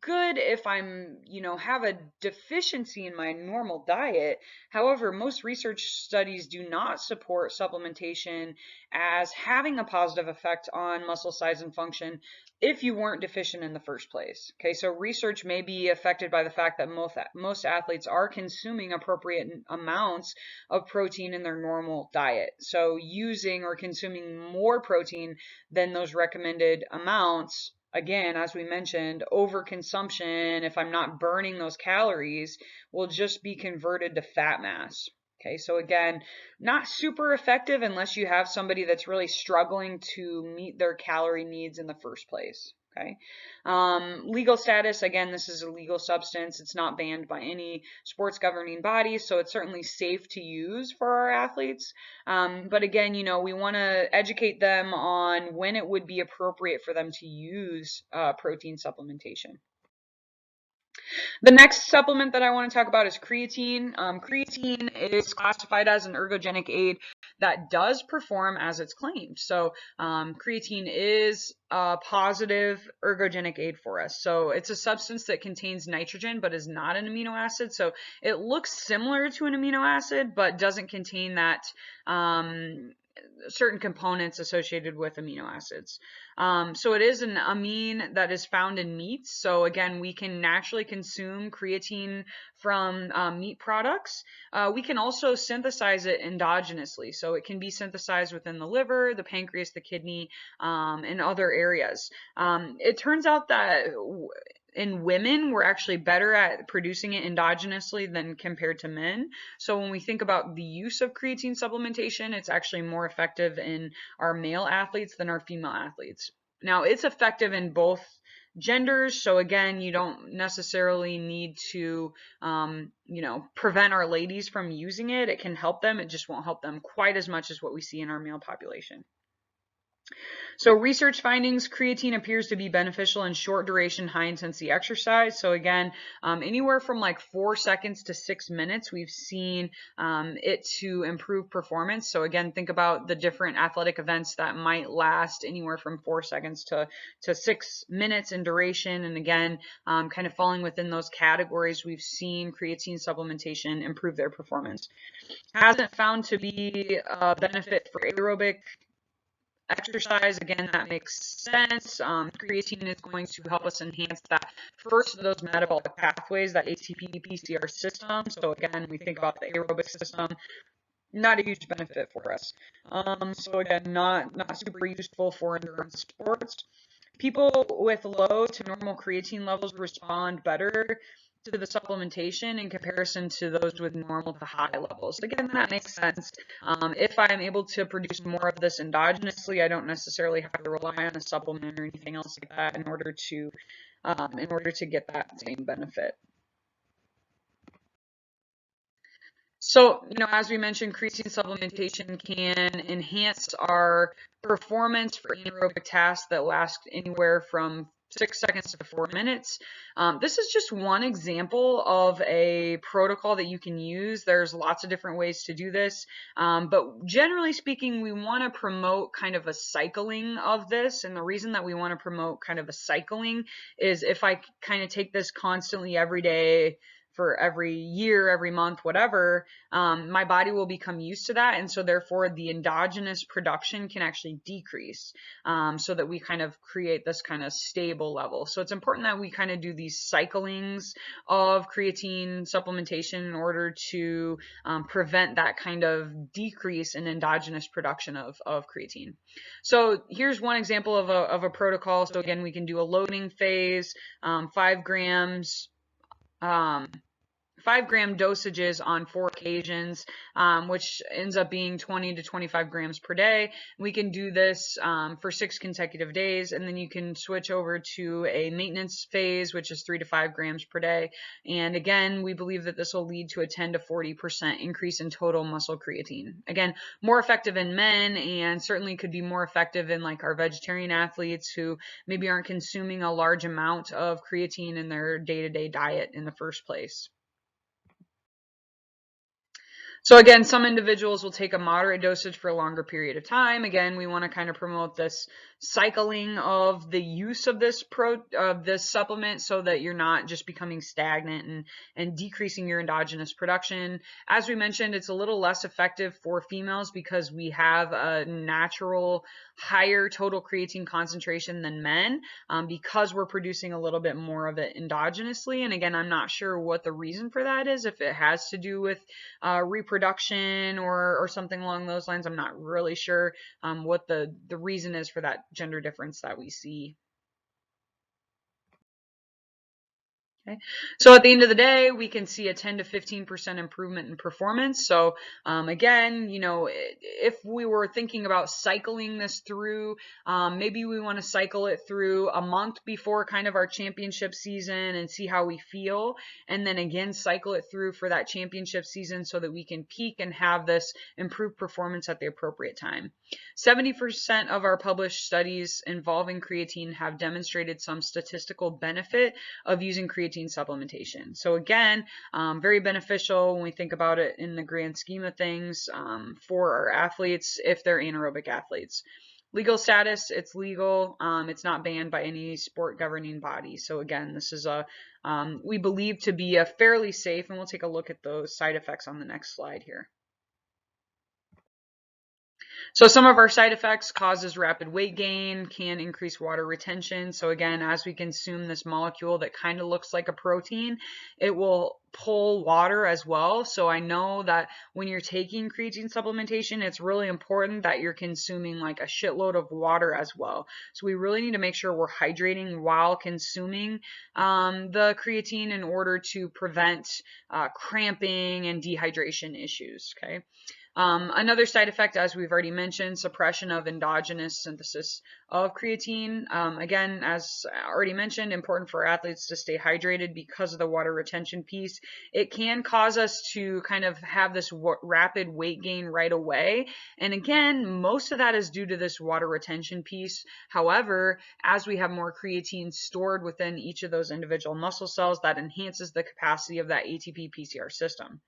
Speaker 1: good if I'm, have a deficiency in my normal diet. However, most research studies do not support supplementation as having a positive effect on muscle size and function if you weren't deficient in the first place. Okay, so research may be affected by the fact that most athletes are consuming appropriate amounts of protein in their normal diet. So using or consuming more protein than those recommended amounts, again, as we mentioned, overconsumption, if I'm not burning those calories, will just be converted to fat mass. Okay, so again, not super effective unless you have somebody that's really struggling to meet their calorie needs in the first place. Okay. Legal status, again, this is a legal substance. It's not banned by any sports governing body, so it's certainly safe to use for our athletes. But again, we want to educate them on when it would be appropriate for them to use protein supplementation. The next supplement that I want to talk about is creatine. Creatine is classified as an ergogenic aid that does perform as it's claimed. So creatine is a positive ergogenic aid for us. So it's a substance that contains nitrogen but is not an amino acid. So it looks similar to an amino acid but doesn't contain that certain components associated with amino acids. So it is an amine that is found in meats. So again, we can naturally consume creatine from meat products. We can also synthesize it endogenously. So it can be synthesized within the liver, the pancreas, the kidney, and other areas. It turns out that in women, we're actually better at producing it endogenously than compared to men. So when we think about the use of creatine supplementation, it's actually more effective in our male athletes than our female athletes. Now, it's effective in both genders. So again, you don't necessarily need to, prevent our ladies from using it. It can help them. It just won't help them quite as much as what we see in our male population. So research findings, creatine appears to be beneficial in short duration, high intensity exercise. So again, anywhere from like 4 seconds to 6 minutes, we've seen it to improve performance. So again, think about the different athletic events that might last anywhere from 4 seconds to 6 minutes in duration. And again, kind of falling within those categories, we've seen creatine supplementation improve their performance. Hasn't found to be a benefit for aerobic exercise. Again, that makes sense. Creatine is going to help us enhance that first of those metabolic pathways, that ATP PCR system. So again, we think about the aerobic system, not a huge benefit for us. So again, not super useful for endurance sports. People with low to normal creatine levels respond better to the supplementation in comparison to those with normal to high levels. Again, that makes sense. If I'm able to produce more of this endogenously, I don't necessarily have to rely on a supplement or anything else like that in order to get that same benefit. So, as we mentioned, creatine supplementation can enhance our performance for anaerobic tasks that last anywhere from 6 seconds to 4 minutes. This is just one example of a protocol that you can use. There's lots of different ways to do this, but generally speaking, we want to promote kind of a cycling of this. And the reason that we want to promote kind of a cycling is if I kind of take this constantly every day, for every year, every month, whatever, my body will become used to that. And so therefore the endogenous production can actually decrease, so that we kind of create this kind of stable level. So it's important that we kind of do these cyclings of creatine supplementation in order to prevent that kind of decrease in endogenous production of creatine. So here's one example of a protocol. So again, we can do a loading phase, 5 grams, um, 5 gram dosages on 4 occasions, which ends up being 20 to 25 grams per day. We can do this for 6 consecutive days, and then you can switch over to a maintenance phase, which is 3 to 5 grams per day. And again, we believe that this will lead to a 10 to 40% increase in total muscle creatine. Again, more effective in men, and certainly could be more effective in like our vegetarian athletes who maybe aren't consuming a large amount of creatine in their day-to-day diet in the first place. So again, some individuals will take a moderate dosage for a longer period of time. Again, we want to kind of promote this cycling of the use of this supplement so that you're not just becoming stagnant and decreasing your endogenous production. As we mentioned, it's a little less effective for females because we have a natural higher total creatine concentration than men, because we're producing a little bit more of it endogenously. And again, I'm not sure what the reason for that is, if it has to do with reproduction or something along those lines. I'm not really sure what the reason is for that gender difference that we see. Okay. So at the end of the day, we can see a 10 to 15% improvement in performance. So again, if we were thinking about cycling this through, maybe we want to cycle it through a month before kind of our championship season and see how we feel. And then again, cycle it through for that championship season so that we can peak and have this improved performance at the appropriate time. 70% of our published studies involving creatine have demonstrated some statistical benefit of using creatine supplementation. So again, very beneficial when we think about it in the grand scheme of things, for our athletes if they're anaerobic athletes. Legal status, it's legal. It's not banned by any sport governing body. So again, this is we believe to be a fairly safe, and we'll take a look at those side effects on the next slide here. So some of our side effects: causes rapid weight gain, can increase water retention. So again, as we consume this molecule that kind of looks like a protein, it will pull water as well. So I know that when you're taking creatine supplementation, it's really important that you're consuming like a shitload of water as well. So we really need to make sure we're hydrating while consuming the creatine in order to prevent cramping and dehydration issues. Okay. Another side effect, as we've already mentioned, suppression of endogenous synthesis of creatine. Again, as already mentioned, important for athletes to stay hydrated because of the water retention piece. It can cause us to kind of have this rapid weight gain right away. And again, most of that is due to this water retention piece. However, as we have more creatine stored within each of those individual muscle cells, that enhances the capacity of that ATP PCR system.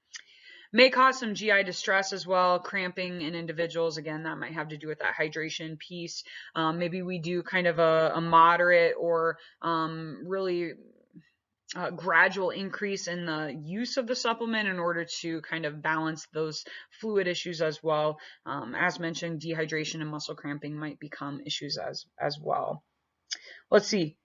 Speaker 1: May cause some GI distress as well, cramping in individuals. Again, that might have to do with that hydration piece. Maybe we do kind of a moderate or really gradual increase in the use of the supplement in order to kind of balance those fluid issues as well. As mentioned, dehydration and muscle cramping might become issues as well. Let's see.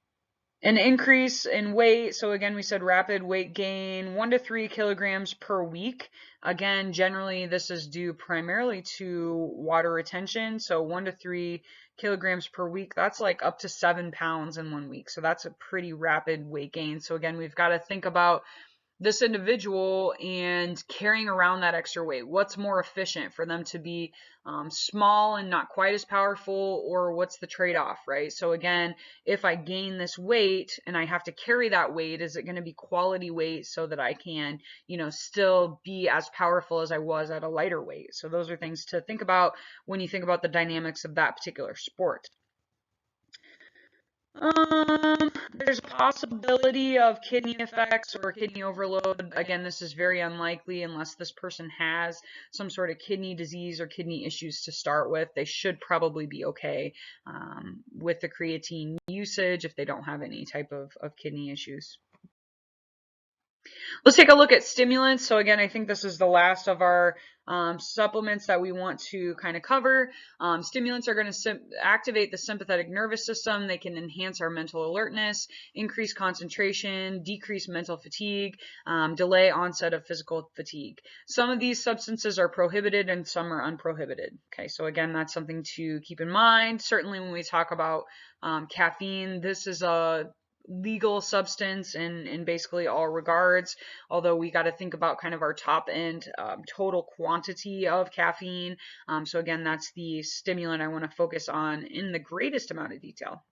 Speaker 1: An increase in weight. So again, we said rapid weight gain, 1 to 3 kilograms per week. Again, generally this is due primarily to water retention. So 1 to 3 kilograms per week. That's like up to 7 pounds in 1 week. So that's a pretty rapid weight gain. So again, we've got to think about this individual and carrying around that extra weight. What's more efficient for them to be small and not quite as powerful, or what's the trade-off, right? So again, if I gain this weight and I have to carry that weight, is it going to be quality weight so that I can, still be as powerful as I was at a lighter weight? So those are things to think about when you think about the dynamics of that particular sport. There's a possibility of kidney effects or kidney overload. Again, this is very unlikely unless this person has some sort of kidney disease or kidney issues to start with. They should probably be okay with the creatine usage if they don't have any type of kidney issues. Let's take a look at stimulants. So again, I think this is the last of our supplements that we want to kind of cover. Stimulants are going to activate the sympathetic nervous system. They can enhance our mental alertness, increase concentration, decrease mental fatigue, delay onset of physical fatigue. Some of these substances are prohibited and some are unprohibited. Okay, so again, that's something to keep in mind. Certainly when we talk about caffeine, this is a legal substance in basically all regards, although we got to think about kind of our top end total quantity of caffeine. So again, that's the stimulant I want to focus on in the greatest amount of detail.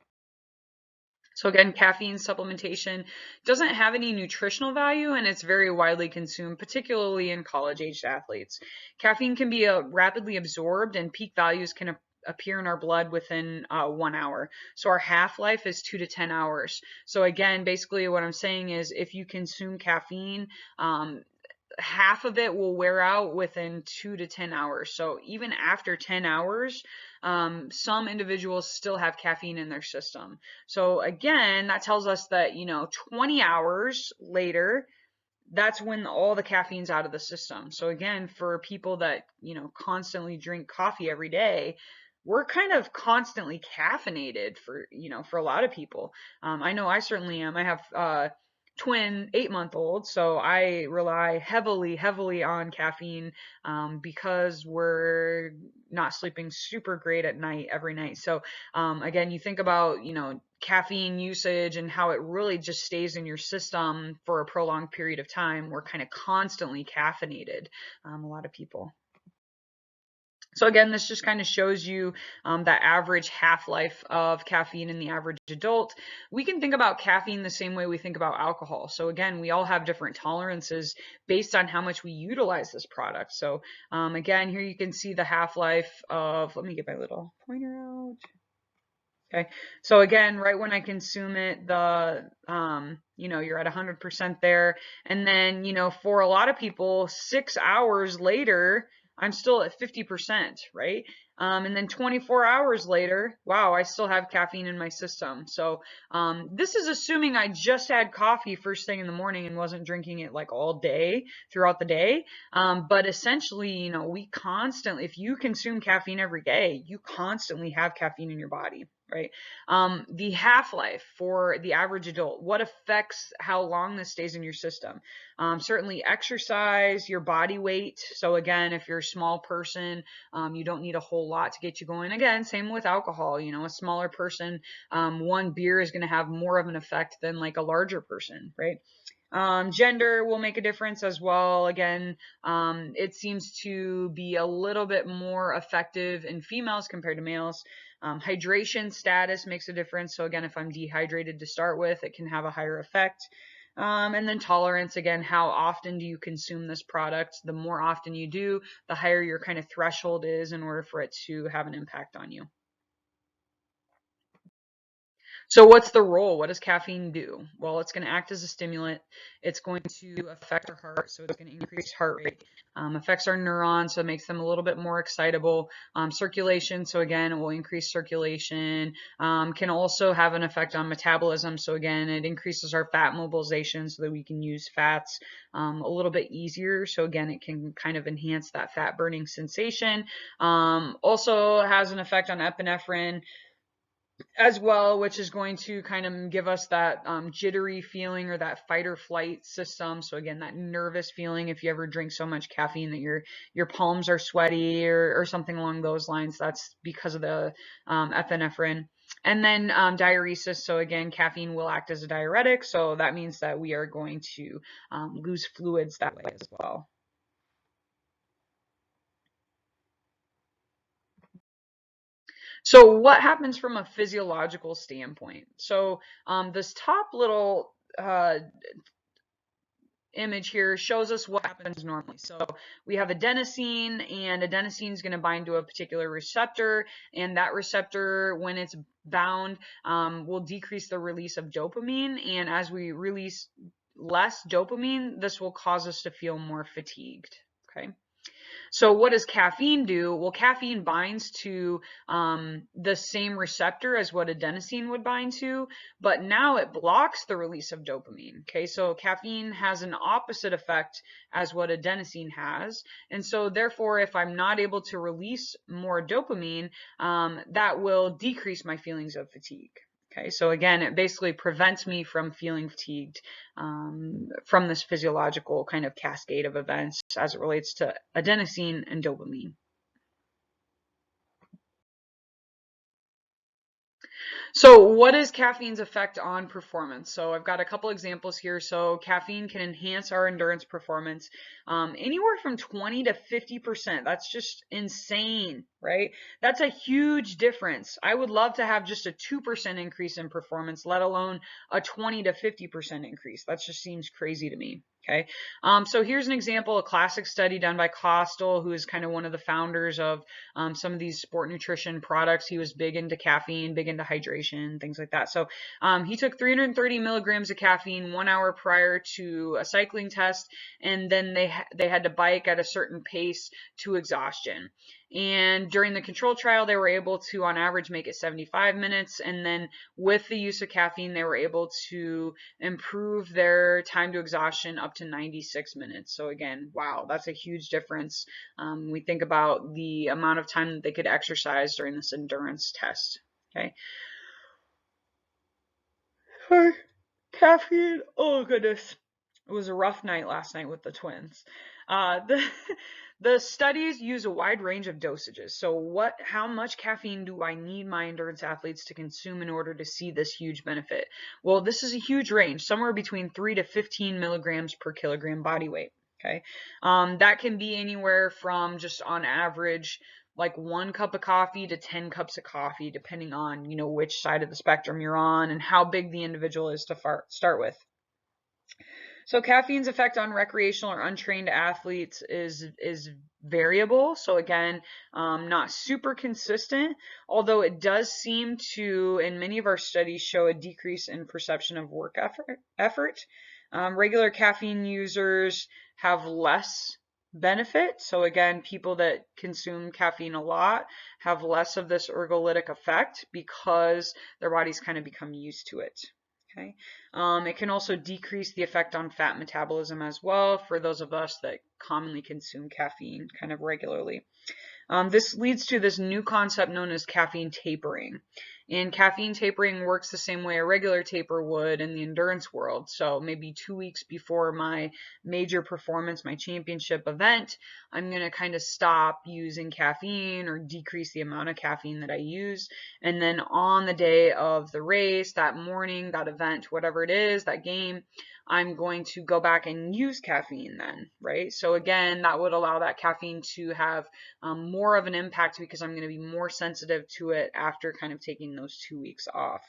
Speaker 1: So again, caffeine supplementation doesn't have any nutritional value and it's very widely consumed, particularly in college-aged athletes. Caffeine can be rapidly absorbed and peak values can appear in our blood within 1 hour. So our half-life is 2 to 10 hours. So again, basically what I'm saying is if you consume caffeine, half of it will wear out within 2 to 10 hours. So even after 10 hours, some individuals still have caffeine in their system. So again, that tells us that, 20 hours later, that's when all the caffeine's out of the system. So again, for people that, constantly drink coffee every day, we're kind of constantly caffeinated for a lot of people. I know I certainly am. I have twin 8-month-olds, so I rely heavily on caffeine because we're not sleeping super great at night every night. So again, you think about, caffeine usage and how it really just stays in your system for a prolonged period of time. We're kind of constantly caffeinated, a lot of people. So again, this just kind of shows you that average half-life of caffeine in the average adult. We can think about caffeine the same way we think about alcohol. So again, we all have different tolerances based on how much we utilize this product. So again, here you can see the half-life of, let me get my little pointer out. Okay, so again, right when I consume it, you're at 100% there. And then, for a lot of people, 6 hours later, I'm still at 50%, right? And then 24 hours later, wow, I still have caffeine in my system. So this is assuming I just had coffee first thing in the morning and wasn't drinking it like all day throughout the day. But essentially, we constantly, if you consume caffeine every day, you constantly have caffeine in your body. Right. The half-life for the average adult, what affects how long this stays in your system? Certainly exercise, your body weight. So again, if you're a small person, you don't need a whole lot to get you going. Again, same with alcohol, a smaller person, one beer is going to have more of an effect than like a larger person, right? Gender will make a difference as well. Again, it seems to be a little bit more effective in females compared to males. Hydration status makes a difference. So again, if I'm dehydrated to start with, it can have a higher effect. And then tolerance, again, how often do you consume this product? The more often you do, the higher your kind of threshold is in order for it to have an impact on you. So what's the role? What does caffeine do? Well, it's going to act as a stimulant. It's going to affect our heart, so it's going to increase heart rate. Affects our neurons, so it makes them a little bit more excitable. Circulation, so again, it will increase circulation. Can also have an effect on metabolism, so again, it increases our fat mobilization so that we can use fats a little bit easier. So again, it can kind of enhance that fat burning sensation. Also has an effect on epinephrine as well, which is going to kind of give us that jittery feeling or that fight or flight system. So again, that nervous feeling if you ever drink so much caffeine that your palms are sweaty or something along those lines. That's because of the epinephrine. And then diuresis. So again, caffeine will act as a diuretic. So that means that we are going to lose fluids that way as well. So what happens from a physiological standpoint? So this top little image here shows us what happens normally. So we have adenosine, and adenosine is going to bind to a particular receptor, and that receptor, when it's bound, will decrease the release of dopamine. And as we release less dopamine, this will cause us to feel more fatigued. Okay. So what does caffeine do? Well, caffeine binds to the same receptor as what adenosine would bind to, but now it blocks the release of dopamine. Okay, so caffeine has an opposite effect as what adenosine has. And so therefore, if I'm not able to release more dopamine, that will decrease my feelings of fatigue. Okay, so again, it basically prevents me from feeling fatigued from this physiological kind of cascade of events as it relates to adenosine and dopamine. So what is caffeine's effect on performance? So I've got a couple examples here. So caffeine can enhance our endurance performance anywhere from 20 to 50%. That's just insane, right? That's a huge difference. I would love to have just a 2% increase in performance, let alone a 20 to 50% increase. That just seems crazy to me. Okay, so here's an example, a classic study done by Costel, who is kind of one of the founders of some of these sport nutrition products. He was big into caffeine, big into hydration, things like that. So he took 330 milligrams of caffeine 1 hour prior to a cycling test, and then they had to bike at a certain pace to exhaustion. And during the control trial, they were able to, on average, make it 75 minutes. And then with the use of caffeine, they were able to improve their time to exhaustion up to 96 minutes. So again, wow, that's a huge difference. We think about the amount of time that they could exercise during this endurance test. Okay. Caffeine. Oh goodness. It was a rough night last night with the twins. The the studies use a wide range of dosages. So how much caffeine do I need my endurance athletes to consume in order to see this huge benefit? Well, this is a huge range, somewhere between 3 to 15 milligrams per kilogram body weight. Okay, that can be anywhere from just on average like 1 cup of coffee to 10 cups of coffee, depending on which side of the spectrum you're on and how big the individual is to start with. So caffeine's effect on recreational or untrained athletes is variable. So again, not super consistent, although it does seem to, in many of our studies, show a decrease in perception of work effort. Regular caffeine users have less benefit. So again, people that consume caffeine a lot have less of this ergolytic effect because their bodies kind of become used to it. Okay. It can also decrease the effect on fat metabolism as well for those of us that commonly consume caffeine kind of regularly. This leads to this new concept known as caffeine tapering. And caffeine tapering works the same way a regular taper would in the endurance world. So maybe 2 weeks before my major performance, my championship event, I'm going to kind of stop using caffeine or decrease the amount of caffeine that I use. And then on the day of the race, that morning, that event, whatever it is, that game, I'm going to go back and use caffeine then, right? So again, that would allow that caffeine to have more of an impact because I'm going to be more sensitive to it after kind of taking those 2 weeks off.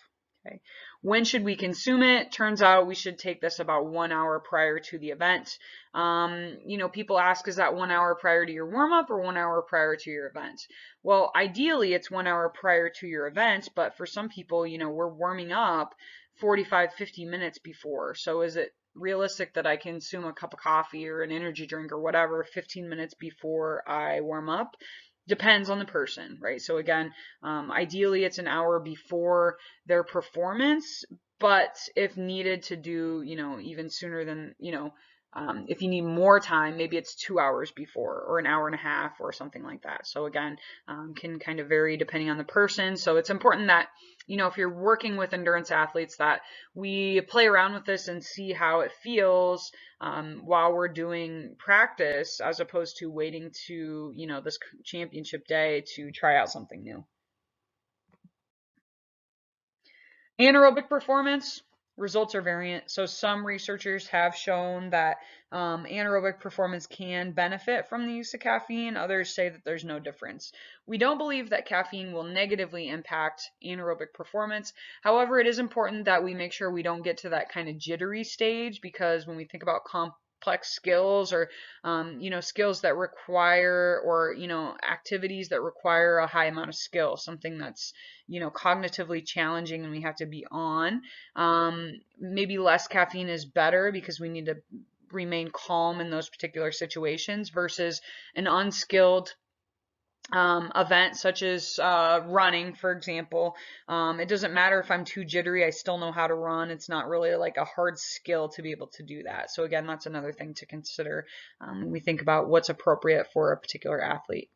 Speaker 1: Okay. When should we consume it? Turns out we should take this about 1 hour prior to the event. People ask, is that 1 hour prior to your warm up or 1 hour prior to your event? Well, ideally it's 1 hour prior to your event, but for some people, we're warming up 45, 50 minutes before. So is it realistic that I consume a cup of coffee or an energy drink or whatever 15 minutes before I warm up? Depends on the person, right? So again, ideally it's an hour before their performance, but if needed to do, even sooner than, if you need more time, maybe it's 2 hours before or an hour and a half or something like that. So again, can kind of vary depending on the person. So it's important that, if you're working with endurance athletes, that we play around with this and see how it feels while we're doing practice, as opposed to waiting to, this championship day to try out something new. Anaerobic performance results are variant. So some researchers have shown that anaerobic performance can benefit from the use of caffeine. Others say that there's no difference. We don't believe that caffeine will negatively impact anaerobic performance. However, it is important that we make sure we don't get to that kind of jittery stage, because when we think about complex skills or skills that require, or activities that require a high amount of skill, something that's cognitively challenging and we have to be on, maybe less caffeine is better because we need to remain calm in those particular situations versus an unskilled event such as running, for example. It doesn't matter if I'm too jittery, I still know how to run. It's not really like a hard skill to be able to do that. So again, that's another thing to consider when we think about what's appropriate for a particular athlete.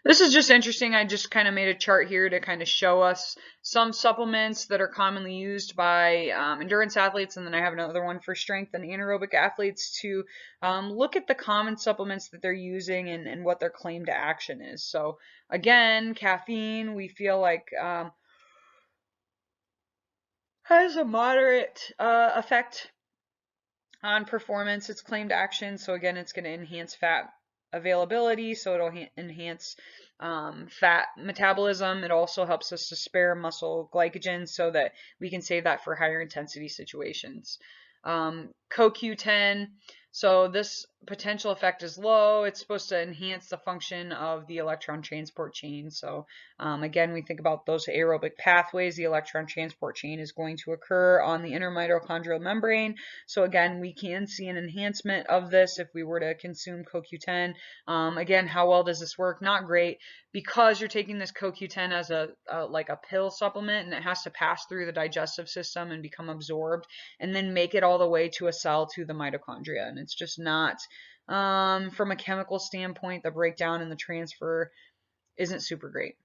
Speaker 1: This is just interesting. I just kind of made a chart here to kind of show us some supplements that are commonly used by endurance athletes, and then I have another one for strength and anaerobic athletes to look at the common supplements that they're using and what their claim to action is. So again, caffeine, we feel like has a moderate effect on performance. Its claimed action. So again, it's going to enhance fat availability, so it'll enhance fat metabolism. It also helps us to spare muscle glycogen so that we can save that for higher intensity situations. CoQ10, so this potential effect is low. It's supposed to enhance the function of the electron transport chain. So again, we think about those aerobic pathways. The electron transport chain is going to occur on the inner mitochondrial membrane. So again, we can see an enhancement of this if we were to consume CoQ10. Again, how well does this work? Not great, because you're taking this CoQ10 as like a pill supplement, and it has to pass through the digestive system and become absorbed and then make it all the way to a cell, to the mitochondria. And it's just not, from a chemical standpoint, the breakdown and the transfer isn't super great.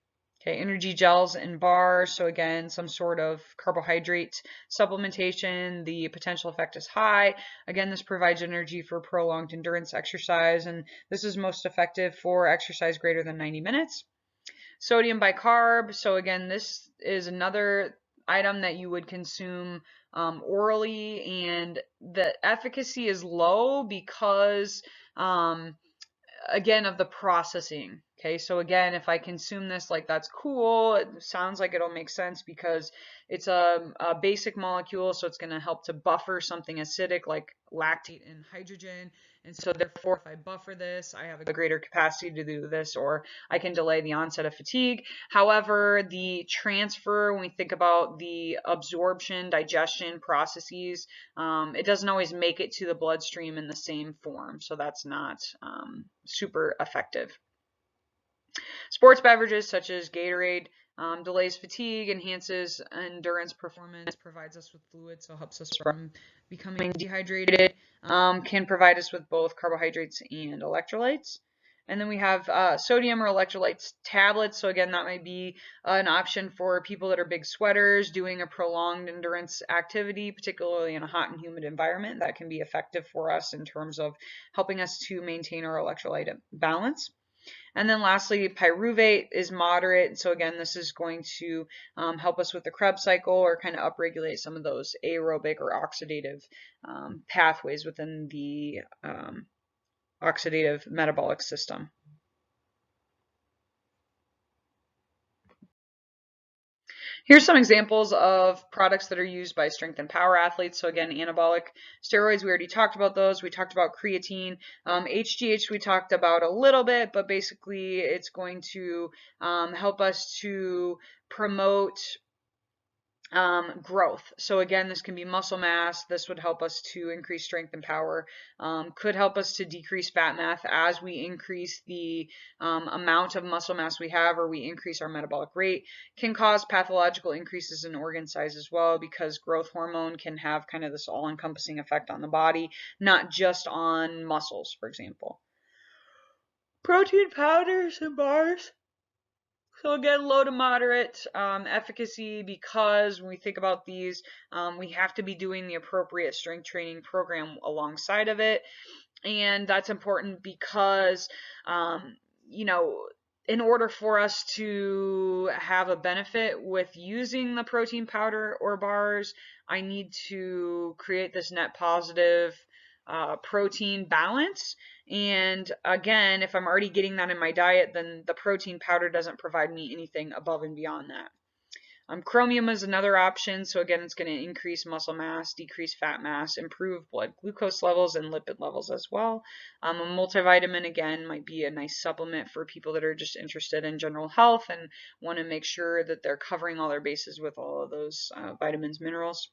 Speaker 1: Okay, energy gels and bars. So again, some sort of carbohydrate supplementation. The potential effect is high. Again, this provides energy for prolonged endurance exercise, and this is most effective for exercise greater than 90 minutes. Sodium bicarb. So again, this is another item that you would consume orally, and the efficacy is low because again, of the processing. Okay, so again, if I consume this, like, that's cool. It sounds like it'll make sense because it's a basic molecule, so it's going to help to buffer something acidic like lactate and hydrogen. And so therefore, if I buffer this, I have a greater capacity to do this, or I can delay the onset of fatigue. However, the transfer, when we think about the absorption, digestion processes, it doesn't always make it to the bloodstream in the same form. So that's not super effective. Sports beverages such as Gatorade delays fatigue, enhances endurance performance, provides us with fluid, so helps us from becoming dehydrated, can provide us with both carbohydrates and electrolytes. And then we have sodium or electrolytes tablets. So again, that might be an option for people that are big sweaters doing a prolonged endurance activity, particularly in a hot and humid environment. That can be effective for us in terms of helping us to maintain our electrolyte balance. And then lastly, pyruvate is moderate. So again, this is going to help us with the Krebs cycle or kind of upregulate some of those aerobic or oxidative pathways within the oxidative metabolic system. Here's some examples of products that are used by strength and power athletes. So again, anabolic steroids, we already talked about those. We talked about creatine. HGH we talked about a little bit, but basically it's going to help us to promote growth. So again, this can be muscle mass. This would help us to increase strength and power. Could help us to decrease fat mass as we increase the amount of muscle mass we have, or we increase our metabolic rate. Can cause pathological increases in organ size as well, because growth hormone can have kind of this all-encompassing effect on the body, not just on muscles, for example. Protein powders and bars. So again, low to moderate efficacy, because when we think about these, we have to be doing the appropriate strength training program alongside of it. And that's important because, you know, in order for us to have a benefit with using the protein powder or bars, I need to create this net positive protein balance. And again, if I'm already getting that in my diet, then the protein powder doesn't provide me anything above and beyond that. Chromium is another option. So again, it's going to increase muscle mass, decrease fat mass, improve blood glucose levels and lipid levels as well. A multivitamin, again, might be a nice supplement for people that are just interested in general health and want to make sure that they're covering all their bases with all of those vitamins, minerals.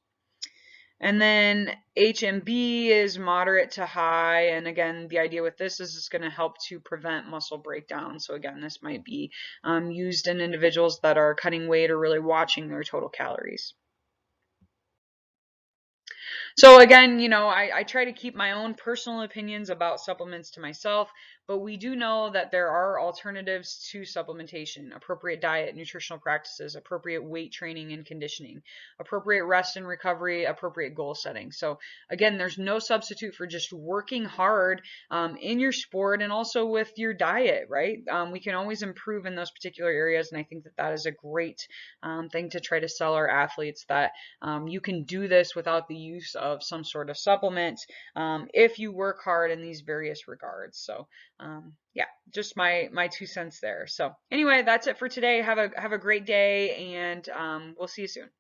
Speaker 1: And then HMB is moderate to high. And again, the idea with this is it's going to help to prevent muscle breakdown. So again, this might be used in individuals that are cutting weight or really watching their total calories. So again, I try to keep my own personal opinions about supplements to myself, but we do know that there are alternatives to supplementation: appropriate diet, nutritional practices, appropriate weight training and conditioning, appropriate rest and recovery, appropriate goal setting. So again, there's no substitute for just working hard in your sport and also with your diet, right? We can always improve in those particular areas, and I think that that is a great thing to try to sell our athletes, that you can do this without the use of some sort of supplement if you work hard in these various regards. So yeah, just my 2 cents there. So anyway, that's it for today. Have a great day, and we'll see you soon.